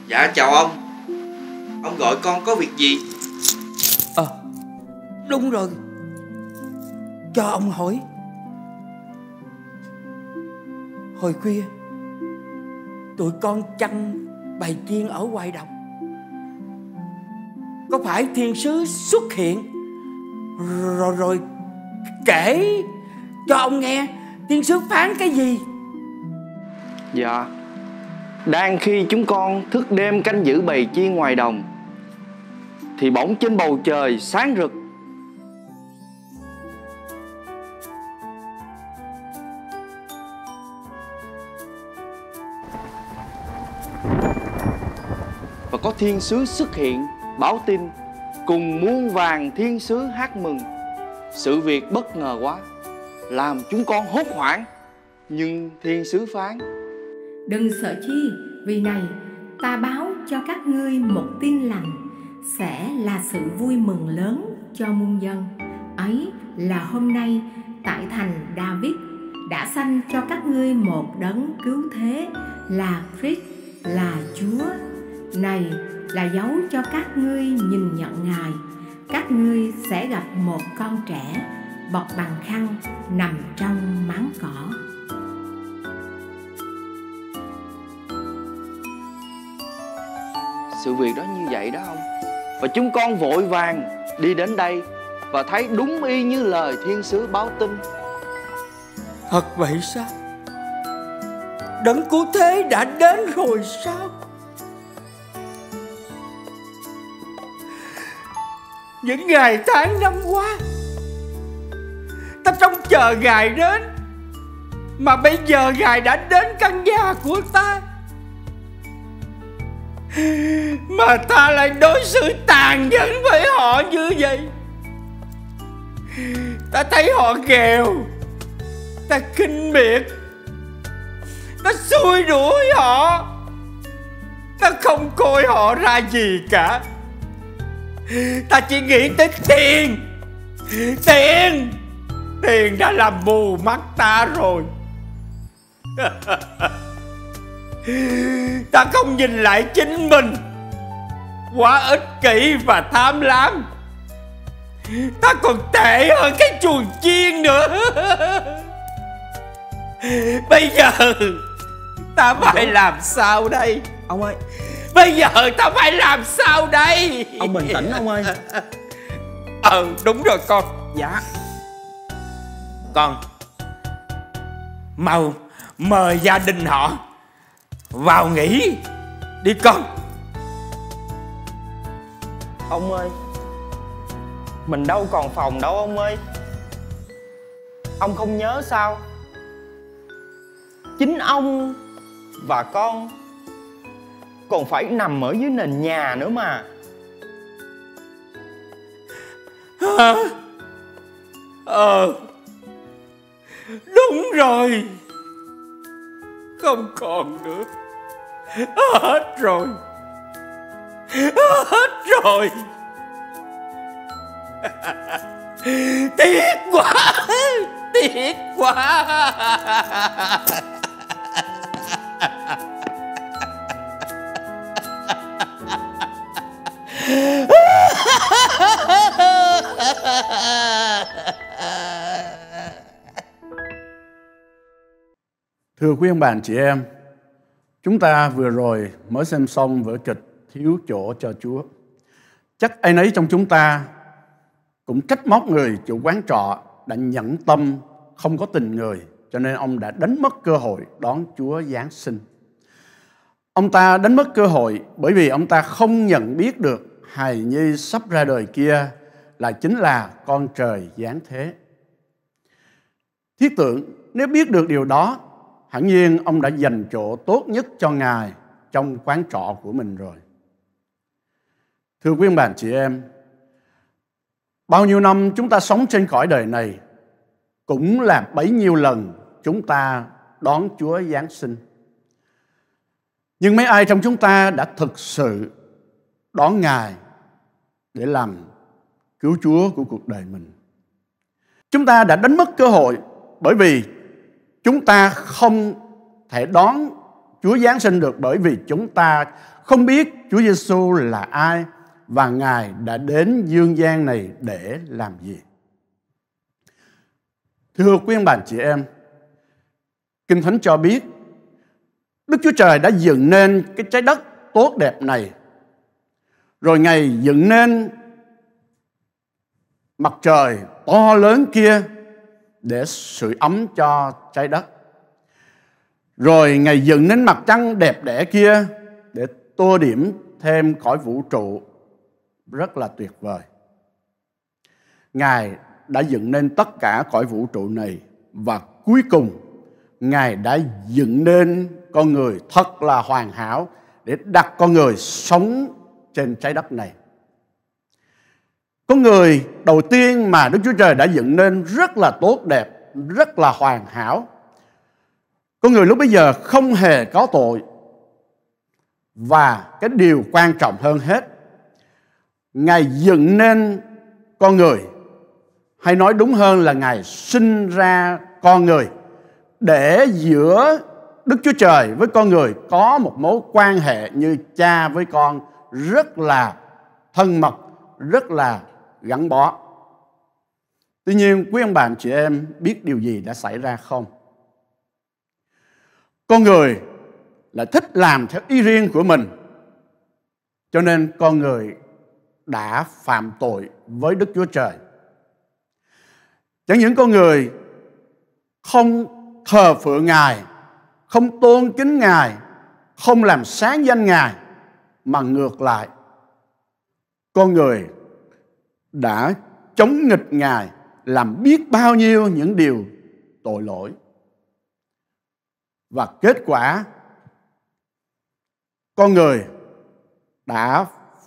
Dạ chào ông gọi con có việc gì? Đúng rồi, cho ông hỏi. Hồi khuya tụi con chăn bầy chiên ở ngoài đồng, có phải thiên sứ xuất hiện rồi kể cho ông nghe thiên sứ phán cái gì? Dạ, đang khi chúng con thức đêm canh giữ bầy chiên ngoài đồng, thì bỗng trên bầu trời sáng rực, và có thiên sứ xuất hiện báo tin, cùng muôn vàng thiên sứ hát mừng. Sự việc bất ngờ quá, làm chúng con hốt hoảng. Nhưng thiên sứ phán: Đừng sợ chi, vì này ta báo cho các ngươi một tin lành, sẽ là sự vui mừng lớn cho muôn dân. Ấy là hôm nay tại thành David đã sanh cho các ngươi một đấng cứu thế, là Christ, là Chúa. Này là dấu cho các ngươi nhìn nhận Ngài. Các ngươi sẽ gặp một con trẻ bọc bằng khăn nằm trong máng cỏ. Sự việc đó như vậy đó ông. Và chúng con vội vàng đi đến đây và thấy đúng y như lời thiên sứ báo tin. Thật vậy sao? Đấng cứu thế đã đến rồi sao? Những ngày tháng năm qua ta trông chờ Ngài đến, mà bây giờ Ngài đã đến căn nhà của ta, mà ta lại đối xử tàn nhẫn với họ như vậy. Ta thấy họ nghèo, ta khinh miệt, ta xui đuổi họ, ta không coi họ ra gì cả. Ta chỉ nghĩ tới tiền. Tiền đã làm mù mắt ta rồi. Ta không nhìn lại chính mình, quá ích kỷ và tham lam. Ta còn tệ hơn cái chuồng chiên nữa. Bây giờ ta phải làm sao đây? Ông ơi, bây giờ ta phải làm sao đây? ông bình tĩnh ông ơi. Đúng rồi con. Dạ. Con mau mời gia đình họ vào nghỉ đi con. Ông ơi, mình đâu còn phòng đâu ông ơi. Ông không nhớ sao? Chính ông và con còn phải nằm ở dưới nền nhà nữa mà. Hả? Đúng rồi. Không còn nữa. Hết rồi. Tiếc quá, tiếc quá. Thưa quý ông bà chị em, chúng ta vừa rồi mới xem xong vở kịch Thiếu Chỗ Cho Chúa. Chắc ai nấy trong chúng ta cũng trách móc người chủ quán trọ đã nhẫn tâm không có tình người, cho nên ông đã đánh mất cơ hội đón Chúa Giáng sinh. Ông ta đánh mất cơ hội bởi vì ông ta không nhận biết được hài nhi sắp ra đời kia chính là con trời giáng thế. Thiết tưởng nếu biết được điều đó, hẳn nhiên ông đã dành chỗ tốt nhất cho Ngài trong quán trọ của mình rồi. Thưa quý ông bà chị em, bao nhiêu năm chúng ta sống trên cõi đời này cũng là bấy nhiêu lần chúng ta đón Chúa Giáng sinh. Nhưng mấy ai trong chúng ta đã thực sự đón Ngài để làm cứu Chúa của cuộc đời mình? Chúng ta đã đánh mất cơ hội bởi vì chúng ta không thể đón Chúa Giáng sinh được, bởi vì chúng ta không biết Chúa Giêsu là ai và Ngài đã đến dương gian này để làm gì. Thưa quý ông bà chị em, Kinh Thánh cho biết Đức Chúa Trời đã dựng nên cái trái đất tốt đẹp này, rồi Ngài dựng nên mặt trời to lớn kia để sưởi ấm cho trái đất. Rồi Ngài dựng nên mặt trăng đẹp đẽ kia để tô điểm thêm cõi vũ trụ rất là tuyệt vời. Ngài đã dựng nên tất cả cõi vũ trụ này, và cuối cùng Ngài đã dựng nên con người thật là hoàn hảo để đặt con người sống trên trái đất này. Con người đầu tiên mà Đức Chúa Trời đã dựng nên rất là tốt đẹp, rất là hoàn hảo. Con người lúc bấy giờ không hề có tội. Và cái điều quan trọng hơn hết, Ngài dựng nên con người, hay nói đúng hơn là Ngài sinh ra con người, để giữa Đức Chúa Trời với con người có một mối quan hệ như cha với con rất là thân mật, rất là gắn bó. Tuy nhiên, quý ông bà chị em biết điều gì đã xảy ra không? Con người lại thích làm theo ý riêng của mình, cho nên con người đã phạm tội với Đức Chúa Trời. Chẳng những con người không thờ phượng Ngài, không tôn kính Ngài, không làm sáng danh Ngài, mà ngược lại, con người đã chống nghịch Ngài, làm biết bao nhiêu những điều tội lỗi. Và kết quả, con người đã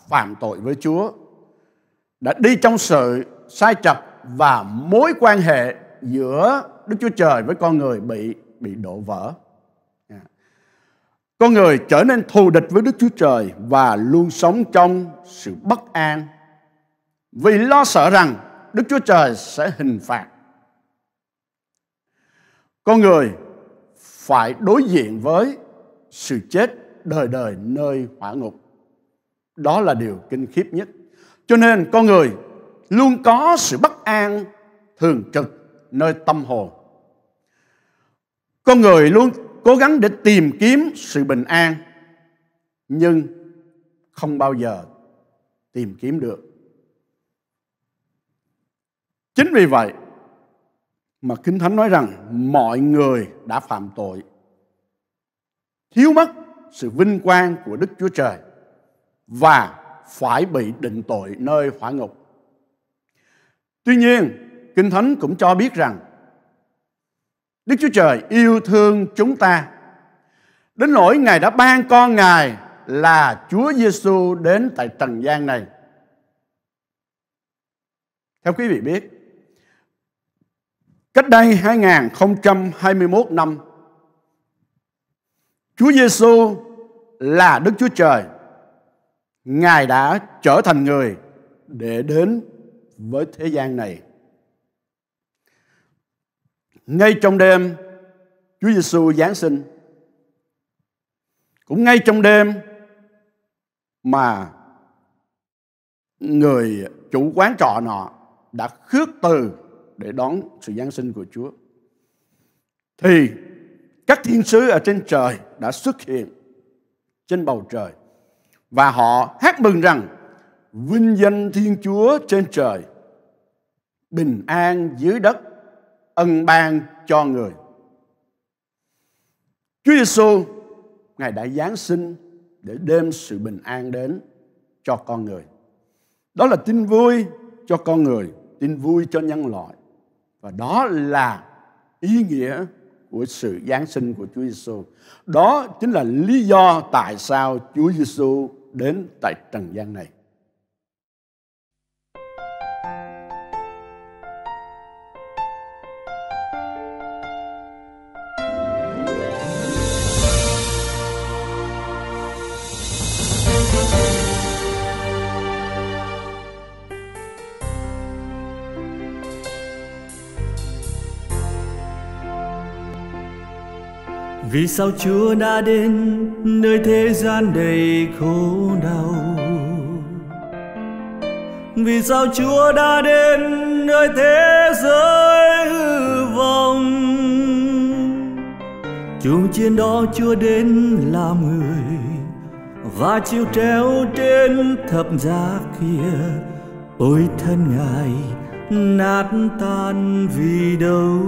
phạm tội với Chúa, đã đi trong sự sai trật, và mối quan hệ giữa Đức Chúa Trời với con người bị đổ vỡ. Con người trở nên thù địch với Đức Chúa Trời và luôn sống trong sự bất an, vì lo sợ rằng Đức Chúa Trời sẽ hình phạt. Con người phải đối diện với sự chết đời đời nơi hỏa ngục. Đó là điều kinh khiếp nhất. Cho nên con người luôn có sự bất an thường trực nơi tâm hồn. Con người luôn cố gắng để tìm kiếm sự bình an, nhưng không bao giờ tìm kiếm được. Chính vì vậy mà Kinh Thánh nói rằng mọi người đã phạm tội, thiếu mất sự vinh quang của Đức Chúa Trời và phải bị định tội nơi hỏa ngục. Tuy nhiên, Kinh Thánh cũng cho biết rằng Đức Chúa Trời yêu thương chúng ta đến nỗi Ngài đã ban con Ngài là Chúa Giêsu đến tại trần gian này. Theo quý vị biết, cách đây 2021 năm, Chúa Giêsu là Đức Chúa Trời. Ngài đã trở thành người để đến với thế gian này. Ngay trong đêm Chúa Giêsu Giáng sinh, cũng ngay trong đêm mà người chủ quán trọ nọ đã khước từ để đón sự Giáng sinh của Chúa, thì các thiên sứ ở trên trời đã xuất hiện trên bầu trời, và họ hát mừng rằng: vinh danh Thiên Chúa trên trời, bình an dưới đất, ân ban cho người. Chúa Giêsu, Ngài đã giáng sinh để đem sự bình an đến cho con người. Đó là tin vui cho con người, tin vui cho nhân loại. Và đó là ý nghĩa của sự giáng sinh của Chúa Giêsu. Đó chính là lý do tại sao Chúa Giêsu đến tại trần gian này. Vì sao Chúa đã đến nơi thế gian đầy khổ đau? Vì sao Chúa đã đến nơi thế giới hư vọng? Chung chiến đó Chúa đến làm người và chịu treo trên thập giá kia. Ôi thân Ngài nát tan vì đâu?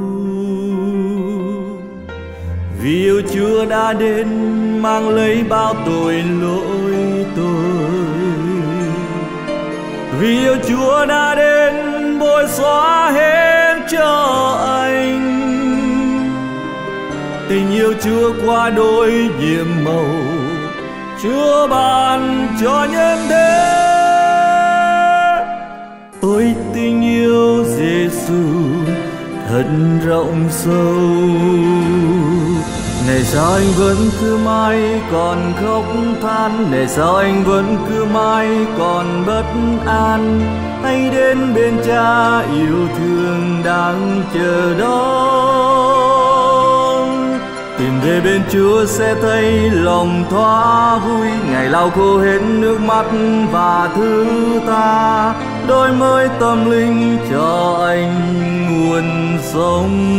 Vì yêu Chúa đã đến mang lấy bao tội lỗi tôi. Vì yêu Chúa đã đến bôi xóa hết cho anh. Tình yêu Chúa qua đôi nhiệm màu, Chúa ban cho nhân thế. Ôi tình yêu Giêsu thật rộng sâu. Này sao anh vẫn cứ mãi còn khóc than? Này sao anh vẫn cứ mãi còn bất an? Hãy đến bên Cha yêu thương đang chờ đón. Tìm về bên Chúa sẽ thấy lòng thoáng vui. Ngày lau khô hết nước mắt và thứ tha. Đôi mới tâm linh cho anh nguồn sống.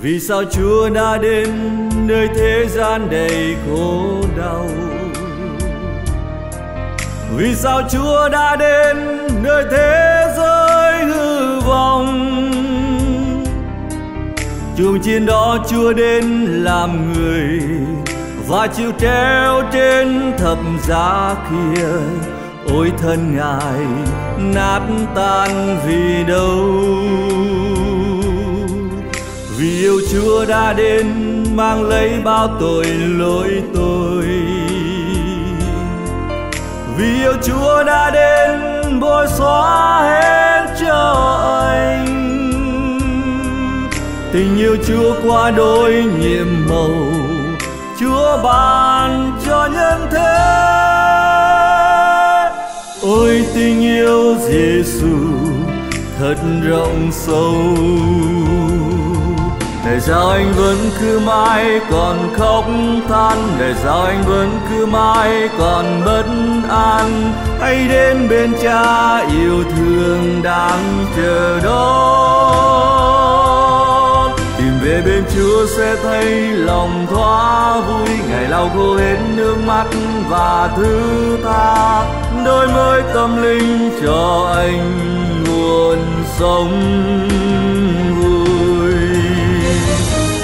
Vì sao Chúa đã đến nơi thế gian đầy khổ đau? Vì sao Chúa đã đến nơi thế giới hư vọng? Chung chiến đó Chúa đến làm người và chịu treo trên thập giá kia. Ôi thân Ngài nát tan vì đâu? Vì yêu Chúa đã đến mang lấy bao tội lỗi tôi. Vì yêu Chúa đã đến bôi xóa hết cho anh. Tình yêu Chúa qua đôi nhiệm màu, Chúa ban cho nhân thế. Ôi tình yêu Giêsu thật rộng sâu. Để sao anh vẫn cứ mãi còn khóc than? Để sao anh vẫn cứ mãi còn bất an? Hãy đến bên Cha yêu thương đang chờ đón. Tìm về bên Chúa sẽ thấy lòng thoáng vui. Ngày lau khô hết nước mắt và thứ tha. Đôi mới tâm linh cho anh nguồn sống.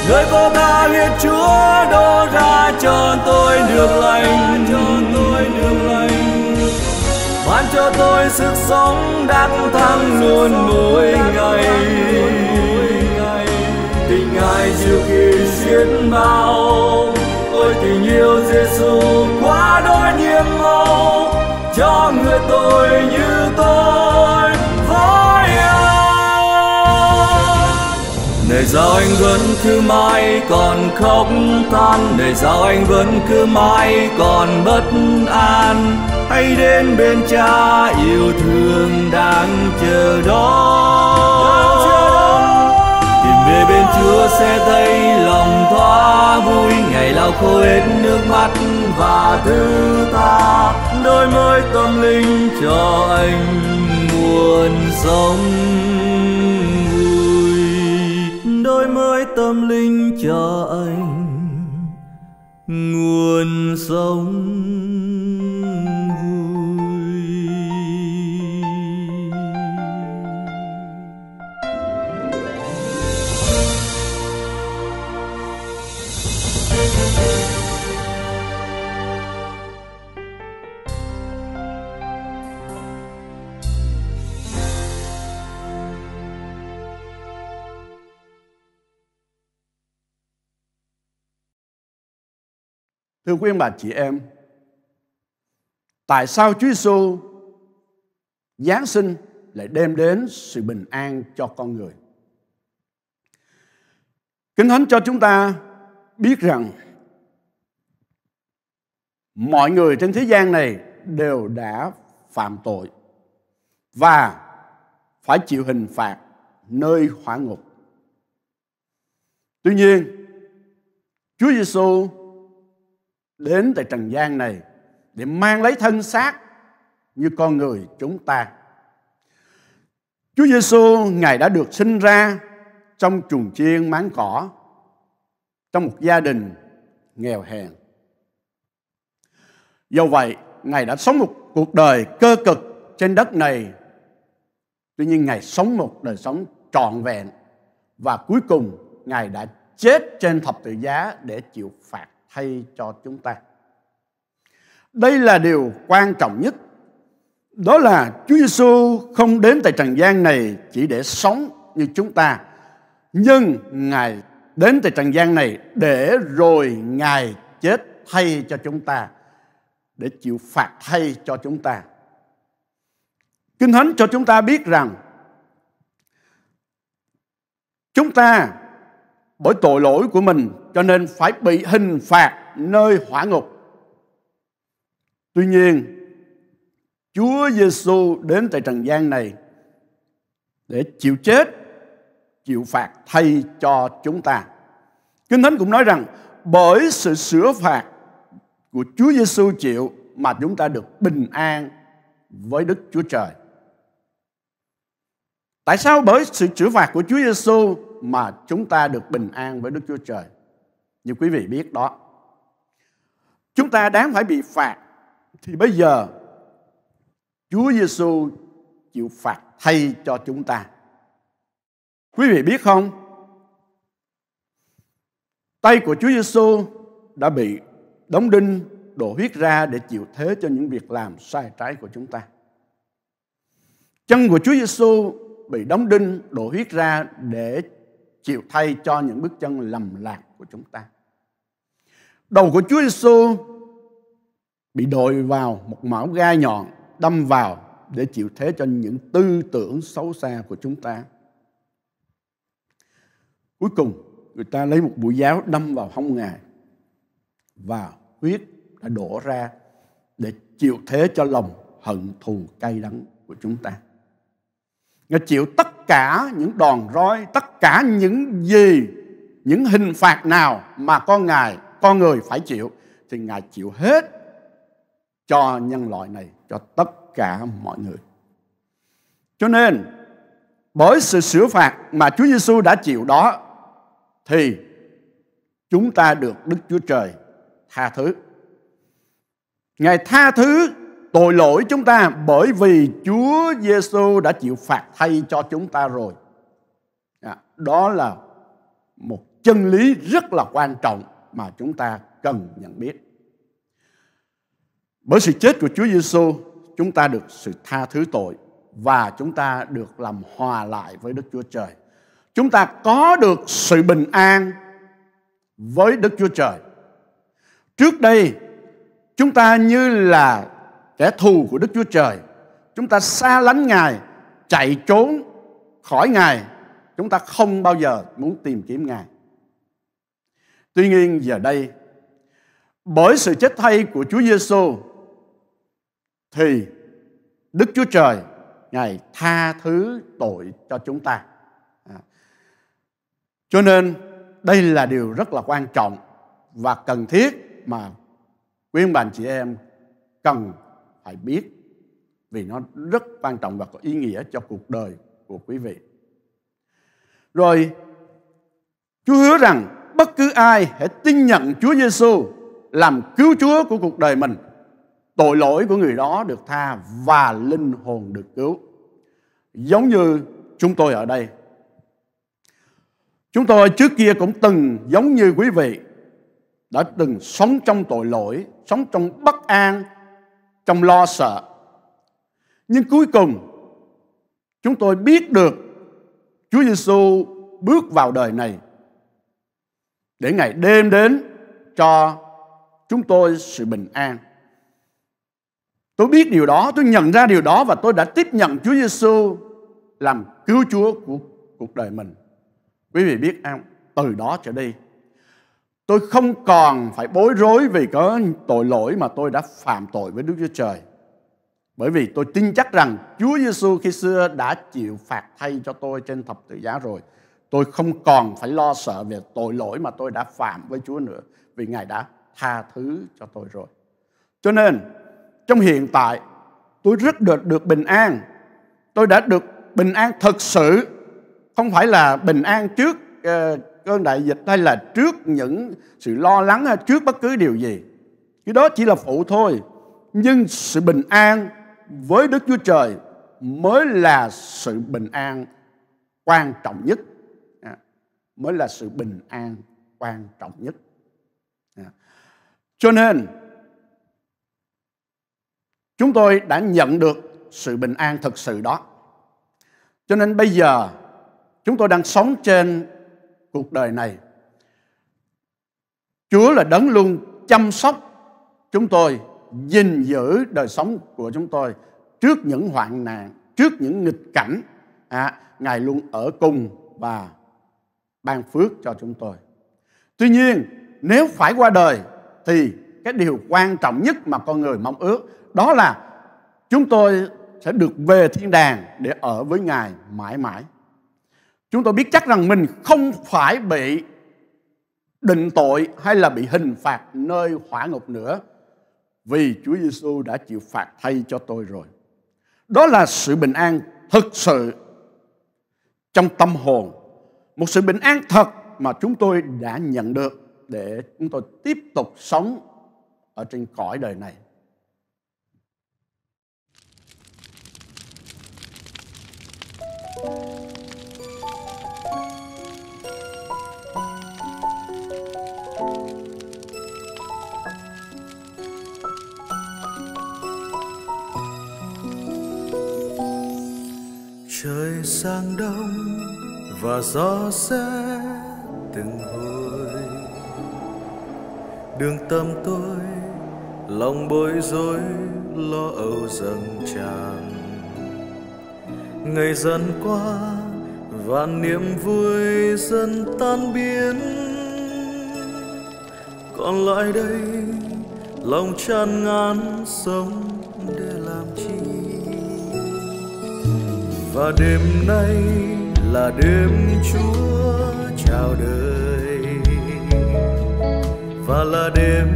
Người có tha huyết Chúa đổ ra cho tôi được lành, ban cho cho tôi sức sống đắc thắng luôn mỗi ngày. Tình Ngài diệu kỳ xiết bao, ôi tình yêu Giêsu quá đỗi nhiệm màu, cho người tôi như tôi với anh. Này sao anh vẫn cứ mãi còn khóc than, này sao anh vẫn cứ mãi còn bất an, hãy đến bên Cha yêu thương đang chờ đó. Tìm về bên Chúa sẽ thấy lòng thoáng vui, ngày lao khô hết nước mắt và thứ tha, đôi mới tâm linh cho anh nguồn sống vui, đôi mới tâm linh cho anh nguồn sống vui. Thưa quý ông bà chị em, tại sao Chúa Giêsu Giáng sinh lại đem đến sự bình an cho con người? Kinh Thánh cho chúng ta biết rằng mọi người trên thế gian này đều đã phạm tội và phải chịu hình phạt nơi hỏa ngục. Tuy nhiên, Chúa Giêsu đến tại trần gian này để mang lấy thân xác như con người chúng ta. Chúa Giêsu Ngài đã được sinh ra trong chuồng chiên máng cỏ, trong một gia đình nghèo hèn. Do vậy, Ngài đã sống một cuộc đời cơ cực trên đất này. Tuy nhiên, Ngài sống một đời sống trọn vẹn và cuối cùng Ngài đã chết trên thập tự giá để chịu phạt thay cho chúng ta. Đây là điều quan trọng nhất. Đó là Chúa Giêsu không đến tại trần gian này chỉ để sống như chúng ta, nhưng Ngài đến tại trần gian này để rồi Ngài chết thay cho chúng ta, để chịu phạt thay cho chúng ta. Kinh Thánh cho chúng ta biết rằng chúng ta bởi tội lỗi của mình cho nên phải bị hình phạt nơi hỏa ngục. Tuy nhiên, Chúa Giêsu đến tại trần gian này để chịu chết, chịu phạt thay cho chúng ta. Kinh Thánh cũng nói rằng bởi sự sửa phạt của Chúa Giêsu chịu mà chúng ta được bình an với Đức Chúa Trời. Tại sao bởi sự sửa phạt của Chúa Giêsu mà chúng ta được bình an với Đức Chúa Trời? Như quý vị biết đó, chúng ta đáng phải bị phạt, thì bây giờ Chúa Giêsu chịu phạt thay cho chúng ta. Quý vị biết không? Tay của Chúa Giêsu đã bị đóng đinh, đổ huyết ra để chịu thế cho những việc làm sai trái của chúng ta. Chân của Chúa Giêsu bị đóng đinh, đổ huyết ra để chịu thay cho những bước chân lầm lạc của chúng ta. Đầu của Chúa Giêsu bị đội vào một mão gai nhọn đâm vào để chịu thế cho những tư tưởng xấu xa của chúng ta. Cuối cùng, người ta lấy một mũi giáo đâm vào hông Ngài và huyết đã đổ ra để chịu thế cho lòng hận thù cay đắng của chúng ta. Ngài chịu tất cả những đòn roi, tất cả những gì, những hình phạt nào mà con người phải chịu, thì Ngài chịu hết cho nhân loại này, cho tất cả mọi người. Cho nên, bởi sự sửa phạt mà Chúa Giêsu đã chịu đó, thì chúng ta được Đức Chúa Trời tha thứ. Ngài tha thứ tội lỗi chúng ta bởi vì Chúa Giêsu đã chịu phạt thay cho chúng ta rồi. Đó là một chân lý rất là quan trọng mà chúng ta cần nhận biết. Bởi sự chết của Chúa Giêsu, chúng ta được sự tha thứ tội và chúng ta được làm hòa lại với Đức Chúa Trời. Chúng ta có được sự bình an với Đức Chúa Trời. Trước đây, chúng ta như là kẻ thù của Đức Chúa Trời. Chúng ta xa lánh Ngài, chạy trốn khỏi Ngài. Chúng ta không bao giờ muốn tìm kiếm Ngài. Tuy nhiên giờ đây, bởi sự chết thay của Chúa Giêsu thì Đức Chúa Trời Ngài tha thứ tội cho chúng ta. Cho nên đây là điều rất là quan trọng và cần thiết mà quý ông bà anh chị em cần phải biết, vì nó rất quan trọng và có ý nghĩa cho cuộc đời của quý vị. Rồi Chúa hứa rằng bất cứ ai hãy tin nhận Chúa Giêsu làm cứu Chúa của cuộc đời mình, tội lỗi của người đó được tha và linh hồn được cứu. Giống như chúng tôi ở đây. Chúng tôi trước kia cũng từng giống như quý vị, đã từng sống trong tội lỗi, sống trong bất an, trong lo sợ. Nhưng cuối cùng chúng tôi biết được Chúa Giêsu bước vào đời này để Ngài đem đến cho chúng tôi sự bình an. Tôi biết điều đó, tôi nhận ra điều đó và tôi đã tiếp nhận Chúa Giêsu làm cứu Chúa của cuộc đời mình. Quý vị biết không, từ đó trở đi tôi không còn phải bối rối vì có tội lỗi mà tôi đã phạm tội với Đức Chúa Trời. Bởi vì tôi tin chắc rằng Chúa Giêsu khi xưa đã chịu phạt thay cho tôi trên thập tự giá rồi. Tôi không còn phải lo sợ về tội lỗi mà tôi đã phạm với Chúa nữa, vì Ngài đã tha thứ cho tôi rồi. Cho nên trong hiện tại tôi rất được bình an. Tôi đã được bình an thực sự, không phải là bình an trước cơn đại dịch hay là trước những sự lo lắng hay trước bất cứ điều gì. Cái đó chỉ là phụ thôi. Nhưng sự bình an với Đức Chúa Trời mới là sự bình an quan trọng nhất. Mới là sự bình an quan trọng nhất. Cho nên chúng tôi đã nhận được sự bình an thực sự đó. Cho nên bây giờ chúng tôi đang sống trên cuộc đời này. Chúa là đấng luôn chăm sóc chúng tôi, gìn giữ đời sống của chúng tôi trước những hoạn nạn, trước những nghịch cảnh. Ngài luôn ở cùng và ban phước cho chúng tôi. Tuy nhiên, nếu phải qua đời thì cái điều quan trọng nhất mà con người mong ước đó là chúng tôi sẽ được về thiên đàng để ở với Ngài mãi mãi. Chúng tôi biết chắc rằng mình không phải bị định tội hay là bị hình phạt nơi hỏa ngục nữa, vì Chúa Giêsu đã chịu phạt thay cho tôi rồi. Đó là sự bình an thực sự trong tâm hồn, một sự bình an thật mà chúng tôi đã nhận được để chúng tôi tiếp tục sống ở trên cõi đời này. Trời sang đông và gió sẽ từng hồi, đường tâm tôi lòng bối rối lo âu dâng tràn. Ngày dần qua và niềm vui dần tan biến, còn lại đây lòng chán ngán sống để làm chi. Và đêm nay là đêm Chúa chào đời, và là đêm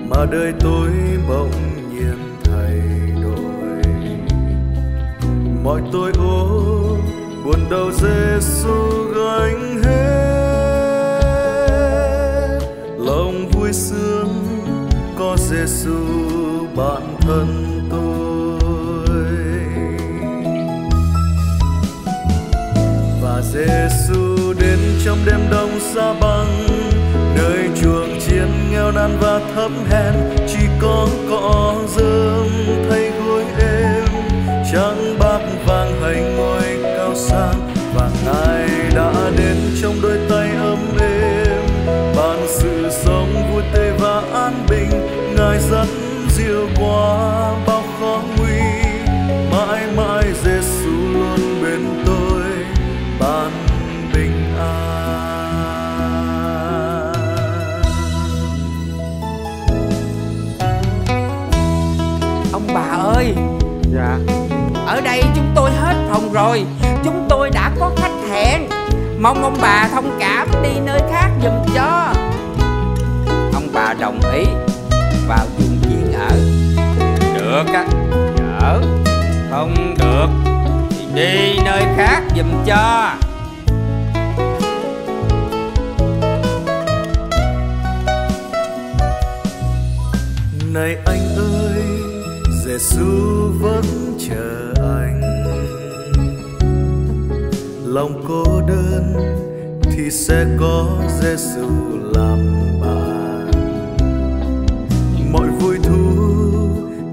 mà đời tôi bỗng nhiên thay đổi. Mọi tội ô buồn đầu Giêsu gánh hết, lòng vui sướng có Giêsu bạn thân tôi. Và Giêsu đến trong đêm đông xa băng, nơi chuồng chiên nghèo nàn và thấp hèn, chỉ có cỏ rơm thay gối bác vàng hay ngôi cao sang, và Ngài đã đến trong đôi tay ấm êm, ban sự sống vui tươi và an bình. Ngài dẫn dìu qua bao khó nguy, mãi mãi Giêsu luôn bên tôi ban bình an. Ông bà ơi. Dạ. Ở đây chúng tôi hết phòng rồi, chúng tôi đã có khách hẹn, mong ông bà thông cảm đi nơi khác giùm cho. Ông bà đồng ý vào vùng viên ở. Được á, ở. Không được thì đi nơi khác giùm cho. Này anh ơi, Giêsu vẫn chờ anh. Lòng cô đơn thì sẽ có Giêsu làm bạn. Mọi vui thú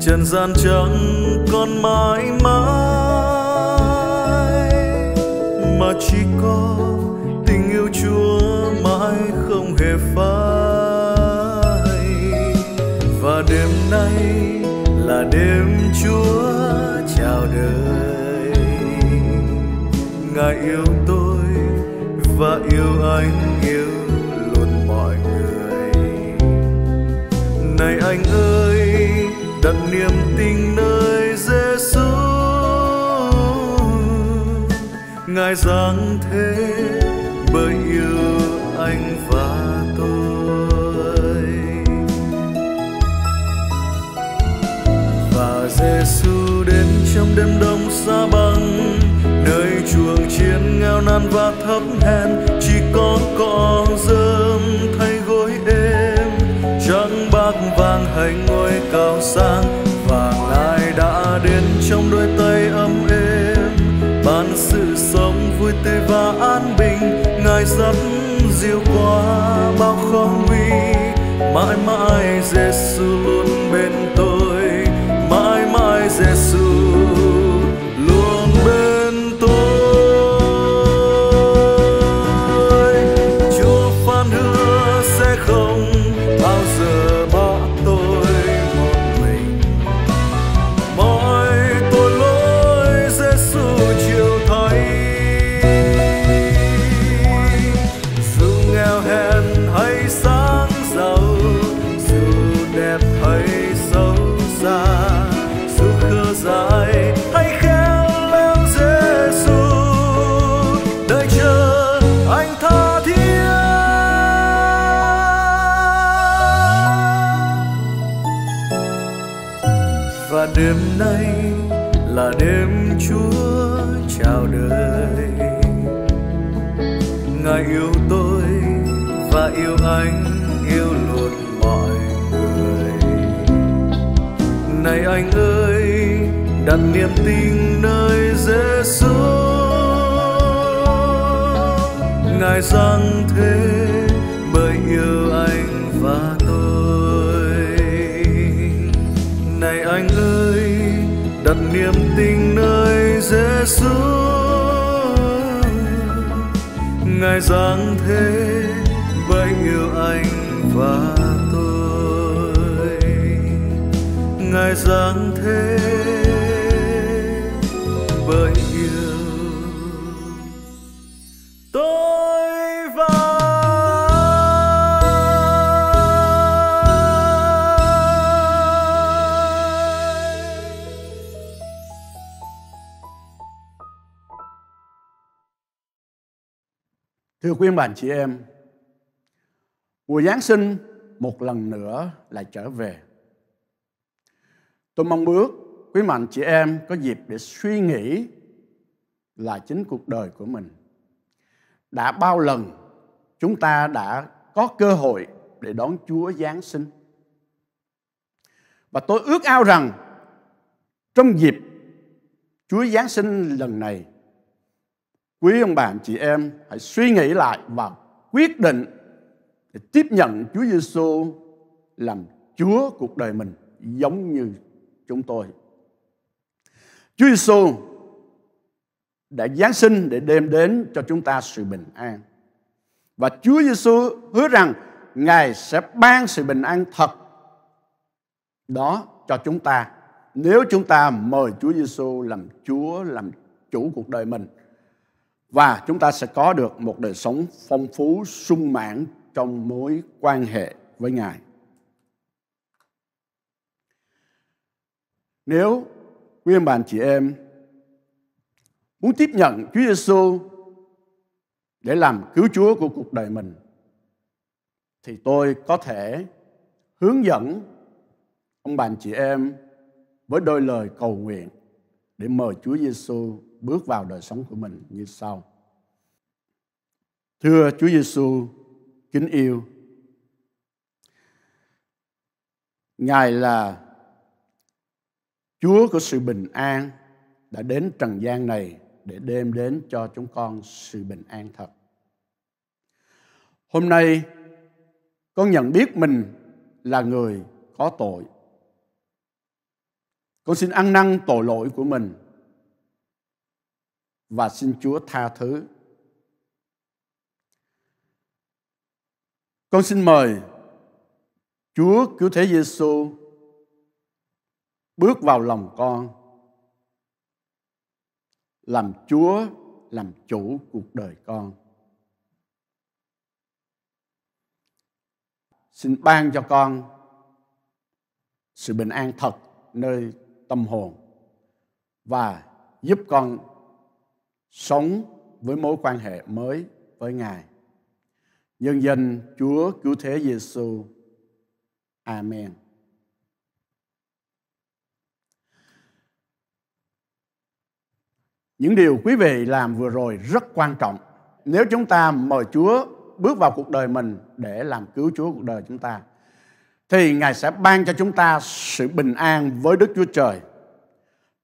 trần gian chẳng còn mãi mãi, mà chỉ có tình yêu Chúa mãi không hề phai. Và đêm nay là đêm Chúa chào đời. Ngài yêu tôi và yêu anh, yêu luôn mọi người. Này anh ơi, đặt niềm tin nơi Giêsu. Ngài giáng thế bởi yêu anh và tôi. Và Giêsu đến trong đêm đông xa băng, nơi chuồng chiên nghèo nàn và thấp hèn, chỉ có cỏ rơm thay gối êm, chẳng bác vàng hay ngôi cao sang. Và Ngài đã đến trong đôi tay ấm êm, ban sự sống vui tươi và an bình. Ngài dắt dìu qua bao khó nguy, mãi mãi Giêsu luôn bên tôi, mãi mãi Giêsu luôn bên tôi. Chúa phán hứa sẽ không bao giờ bỏ tôi một mình. Mọi tội lỗi Giêsu chịu thay. Dù nghèo hèn hay sáng giàu, dù đẹp hay xấu xa, dù khờ dại hay khéo léo, Giêsu đợi chờ anh tha thiết. Và đêm nay là đêm Chúa chào đời. Ngài yêu tôi và yêu anh, yêu luôn mọi người. Này anh ơi, đặt niềm tin nơi Giêsu. Ngài giáng thế bởi yêu anh và tôi. Này anh ơi, đặt niềm tin nơi Giêsu. Ngài giáng thế bởi yêu anh và tôi. Ngài giáng thế bởi yêu tôi và Thưa quý ông bà chị em, mùa Giáng sinh một lần nữa lại trở về. Tôi mong ước quý mạnh chị em có dịp để suy nghĩ là chính cuộc đời của mình. Đã bao lần chúng ta đã có cơ hội để đón Chúa Giáng sinh. Và tôi ước ao rằng trong dịp Chúa Giáng sinh lần này, quý ông bà chị em hãy suy nghĩ lại và quyết định để tiếp nhận Chúa Giêsu làm Chúa cuộc đời mình giống như chúng tôi. Chúa Giêsu đã giáng sinh để đem đến cho chúng ta sự bình an. Và Chúa Giêsu hứa rằng Ngài sẽ ban sự bình an thật đó cho chúng ta nếu chúng ta mời Chúa Giêsu làm Chúa, làm chủ cuộc đời mình. Và chúng ta sẽ có được một đời sống phong phú, sung mãn trong mối quan hệ với Ngài. Nếu quý ông bà chị em muốn tiếp nhận Chúa Giêsu để làm cứu Chúa của cuộc đời mình, thì tôi có thể hướng dẫn ông bà chị em với đôi lời cầu nguyện để mời Chúa Giêsu bước vào đời sống của mình như sau. Thưa Chúa Giêsu kính yêu, Ngài là Chúa của sự bình an đã đến trần gian này để đem đến cho chúng con sự bình an thật. Hôm nay con nhận biết mình là người có tội. Con xin ăn năn tội lỗi của mình và xin Chúa tha thứ. Con xin mời Chúa Cứu Thế Giêsu bước vào lòng con, làm Chúa, làm chủ cuộc đời con. Xin ban cho con sự bình an thật nơi tâm hồn và giúp con sống với mối quan hệ mới với Ngài. Nhân danh Chúa Cứu Thế Giêsu. Amen. Những điều quý vị làm vừa rồi rất quan trọng. Nếu chúng ta mời Chúa bước vào cuộc đời mình để làm cứu Chúa cuộc đời chúng ta, thì Ngài sẽ ban cho chúng ta sự bình an với Đức Chúa Trời.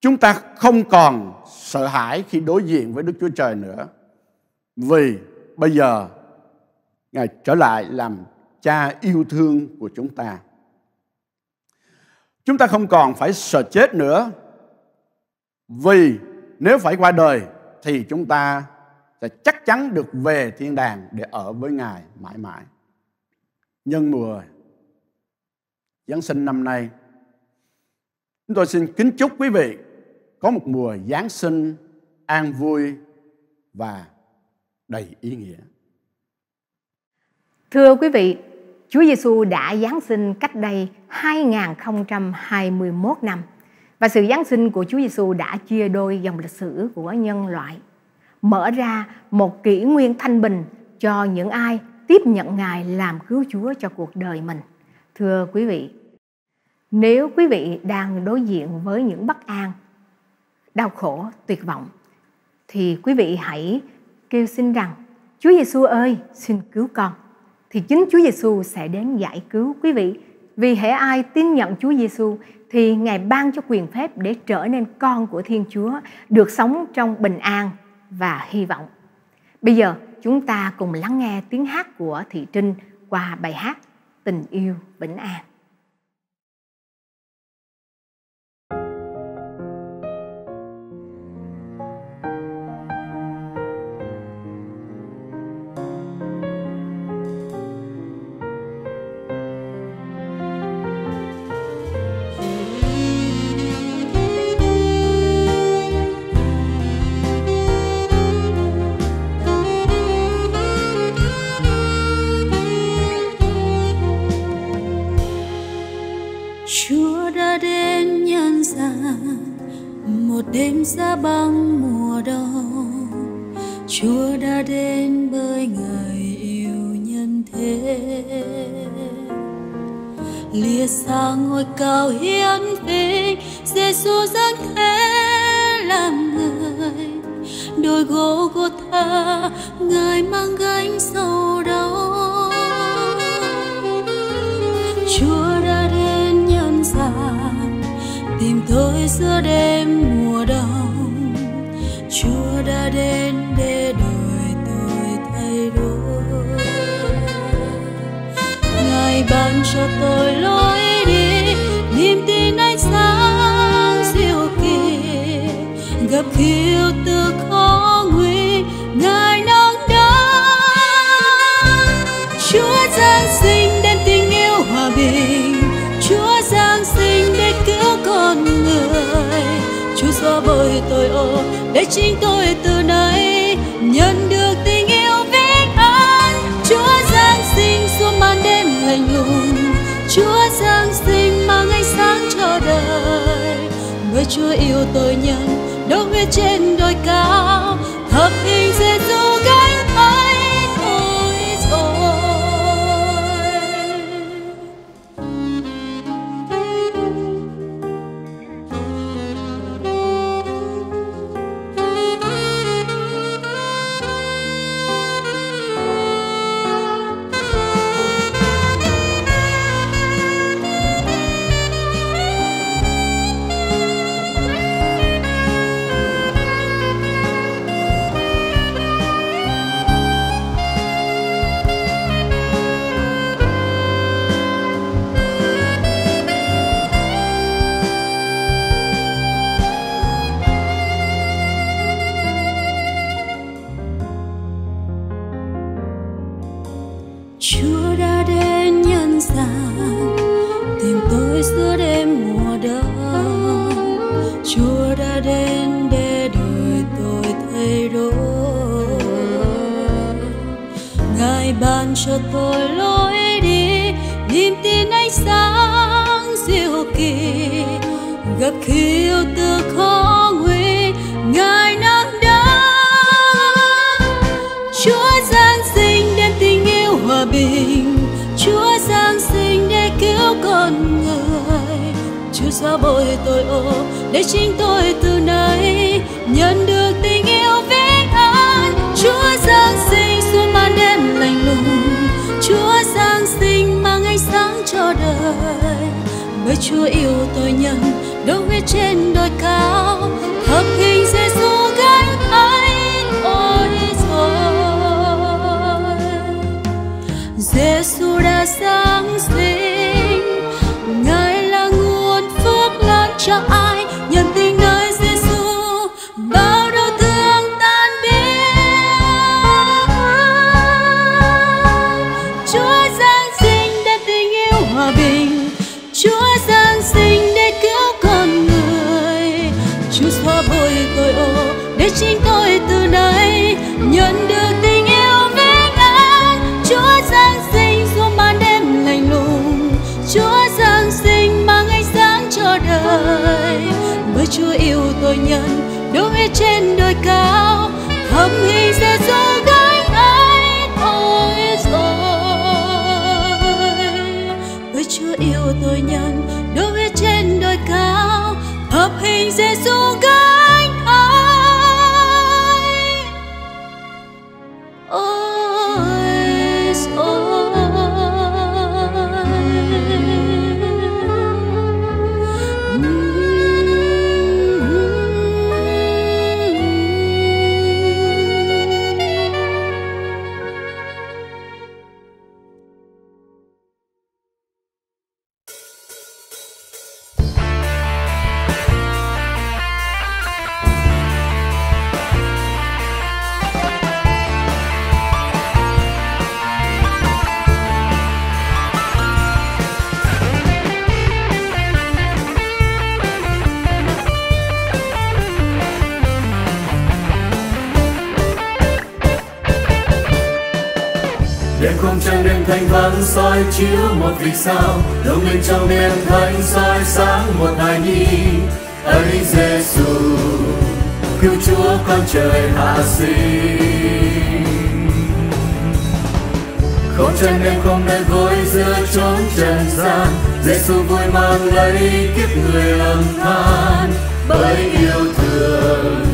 Chúng ta không còn sợ hãi khi đối diện với Đức Chúa Trời nữa, vì bây giờ Ngài trở lại làm Cha yêu thương của chúng ta. Chúng ta không còn phải sợ chết nữa, vì nếu phải qua đời thì chúng ta sẽ chắc chắn được về thiên đàng để ở với Ngài mãi mãi. Nhân mùa Giáng sinh năm nay, chúng tôi xin kính chúc quý vị có một mùa Giáng sinh an vui và đầy ý nghĩa. Thưa quý vị, Chúa Giêsu đã Giáng sinh cách đây 2021 năm. Và sự Giáng sinh của Chúa Giêsu đã chia đôi dòng lịch sử của nhân loại, mở ra một kỷ nguyên thanh bình cho những ai tiếp nhận Ngài làm cứu Chúa cho cuộc đời mình. Thưa quý vị, nếu quý vị đang đối diện với những bất an, đau khổ, tuyệt vọng, thì quý vị hãy kêu xin rằng: Chúa Giêsu ơi, xin cứu con. Thì chính Chúa Giêsu sẽ đến giải cứu quý vị. Vì hễ ai tin nhận Chúa Giêsu thì Ngài ban cho quyền phép để trở nên con của Thiên Chúa, được sống trong bình an và hy vọng. Bây giờ chúng ta cùng lắng nghe tiếng hát của Thị Trinh qua bài hát Tình Yêu Vĩnh An. Chúa đã đến nhân gian một đêm giá băng mùa đông. Chúa đã đến bởi Ngài yêu nhân thế, lìa xa ngôi cao hiển vinh. Giêsu dâng thế làm người, đôi Gô-gô-tha Ngài mang gánh sầu đau. Chúa đã đến nhân gian tìm tôi giữa đêm mùa đông. Chúa đã đến để đời tôi thay đổi. Ngài ban cho tôi lối đi, niềm tin ánh sáng diệu kỳ, gặp khiêu từ khó Ngài nắng đón. Chúa Giáng sinh đem tình yêu hòa bình, Chúa Giáng sinh để cứu con người. Chúa xóa bồi tội ô để chính tôi từ nay nhận được tình yêu vĩnh an. Chúa Giáng sinh xuống màn đêm lạnh lùng, Chúa Giáng sinh mang ánh sáng cho đời. Bởi Chúa yêu tôi nhân đổ huyết trên đồi cao, thập hình Giê-xu gánh ấy tôi rồi. Chúa đã đến nhân gian tìm tôi giữa đêm mùa đông. Chúa đã đến để đời tôi thay đổi. Ngài ban cho tôi lối đi, niềm tin ánh sáng diệu kỳ. Gặp khi yêu thương khó nguy, Ngài nắng đón. Chúa Giáng sinh đem tình yêu hòa bình, Chúa Giáng sinh để cứu con người. Chúa xóa bồi tội ô để chính tôi từ nay nhận được tình yêu vĩnh an. Chúa Giáng sinh xuống màn đêm lạnh lùng, Chúa Giáng sinh mang ánh sáng cho đời. Bởi Chúa yêu tôi nhân đổ huyết trên đồi cao, thập hình Giê-xu gánh ấy ôi rồi. Giê-xu đã giáng sinh, Ngài là nguồn phước lớn cho ai nhận tình nơi Giê-xu, bao đau thương tan biến. Chúa Giáng sinh đem tình yêu hòa bình, Chúa Giáng sinh để cứu con người. Chúa xóa bồi tội ô để chính tôi từ nay nhận được tình yêu vĩnh an. Chúa Giáng sinh xuống màn đêm lạnh lùng, Chúa Giáng sinh mang ánh sáng cho đời. Bởi Chúa yêu tôi nhân đổ huyết trên đồi cao, thập hình Giê-xu gánh ấy tôi rồi. Bởi Chúa yêu tôi nhân đổ huyết trên đồi cao, thập hình Giê-xu gánh ấy ôi rồi. Đêm không trăng đêm thanh vắng soi chiếu một vì sao, đồng bên trong đêm thanh soi sáng một hài nhi. Ấy Giê-xu cứu Chúa con trời hạ sinh. Không trăng đêm không nơi gối giữa chốn trần gian, Giê-xu vui mang lấy kiếp người lầm than. Bởi yêu thương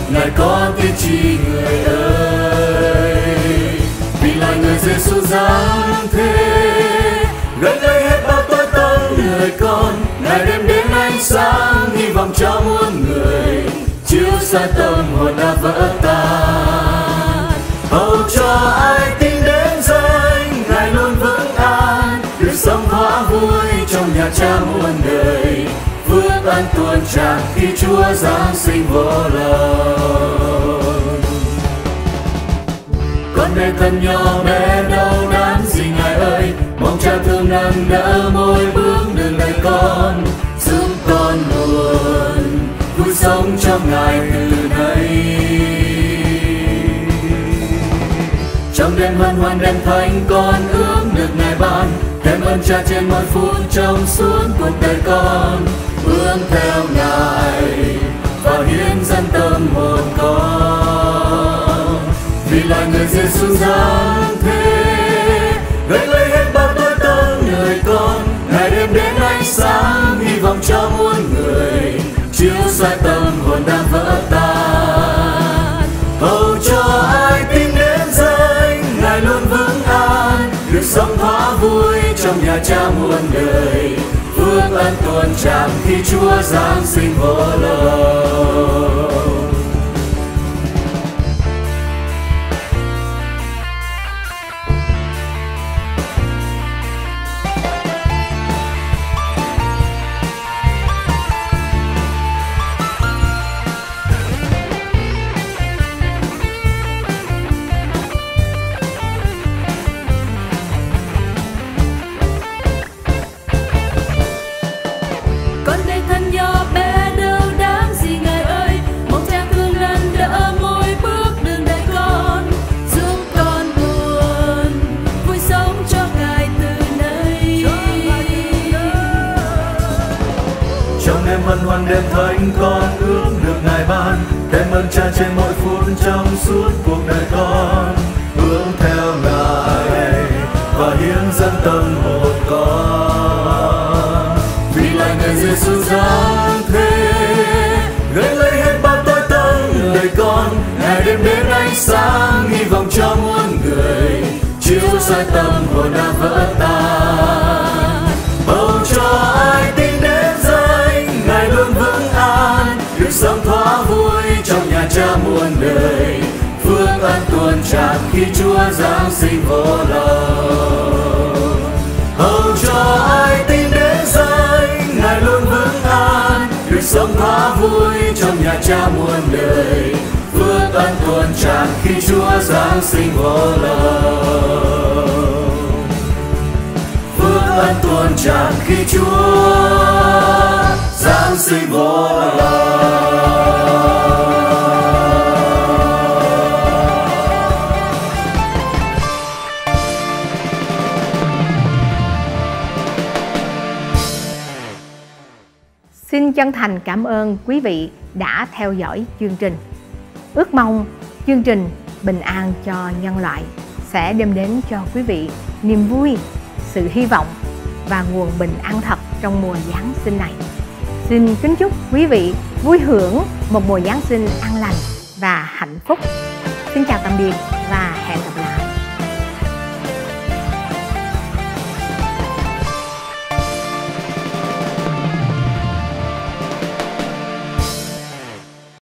Ngài có tiên tri người ơi, vì loài người Giê-xu giáng thế, gánh lấy hết bao tối tăm người con. Ngài đem đến ánh sáng hy vọng cho muôn người, chiếu xa tâm hồn đã vỡ tan. Hầu cho ai tin đến danh Ngài luôn vững an, được sống thỏa vui trong nhà Cha muôn đời. Phước an tuôn tràn khi Chúa giáng sinh vô lòng. đây thân nhỏ bé đâu đáng gì Ngài ơi, mong Cha thương nâng đỡ mỗi bước đường đời con, giúp con luôn vui sống trong Ngài từ nay. Trong đêm hân hoan đêm thánh con ước được Ngài ban, thêm ơn Cha trên mỗi phút trong suốt cuộc đời con, bước theo Ngài và hiến dâng tâm hồn con. Vì là người Giêsu giáng thế, gánh lấy hết bao tối tăm đời con, Ngài đem đến ánh sáng hy vọng cho muôn người, chiếu soi tâm hồn đang vỡ tan. Hầu cho ai tin đến danh Ngài luôn vững an, được sống thỏa vui trong nhà Cha muôn đời, phước ân tuôn tràn khi Chúa giáng sinh vô lậu. Hân hoan đêm thánh con ước được Ngài ban, thêm ơn Cha trên mỗi phút trong suốt cuộc đời con, hướng theo Ngài và hiến dâng tâm hồn con. Vì là người Giêsu giáng thế, gánh lấy hết bao tối tăm đời con, Ngài đem đến ánh sáng hy vọng cho muôn người, chiếu soi tâm hồn đã vỡ tan. Bầu cho ai tin đến danh Ngài luôn vững an, được sống thỏa vui trong nhà Cha muôn đời, phước ân tuôn tràn khi Chúa giáng sinh vô lậu. Hầu cho ai tin đến danh Ngài luôn vững an, được sống thỏa vui trong nhà Cha muôn đời, phước ân tuôn tràn khi Chúa giáng sinh vô lậu. Phước ân tuôn tràn khi Chúa giáng sinh vô lậu. Xin chân thành cảm ơn quý vị đã theo dõi chương trình. Ước mong chương trình Bình An cho Nhân Loại sẽ đem đến cho quý vị niềm vui, sự hy vọng và nguồn bình an thật trong mùa Giáng sinh này. Xin kính chúc quý vị vui hưởng một mùa Giáng sinh an lành và hạnh phúc. Xin chào tạm biệt và hẹn gặp lại.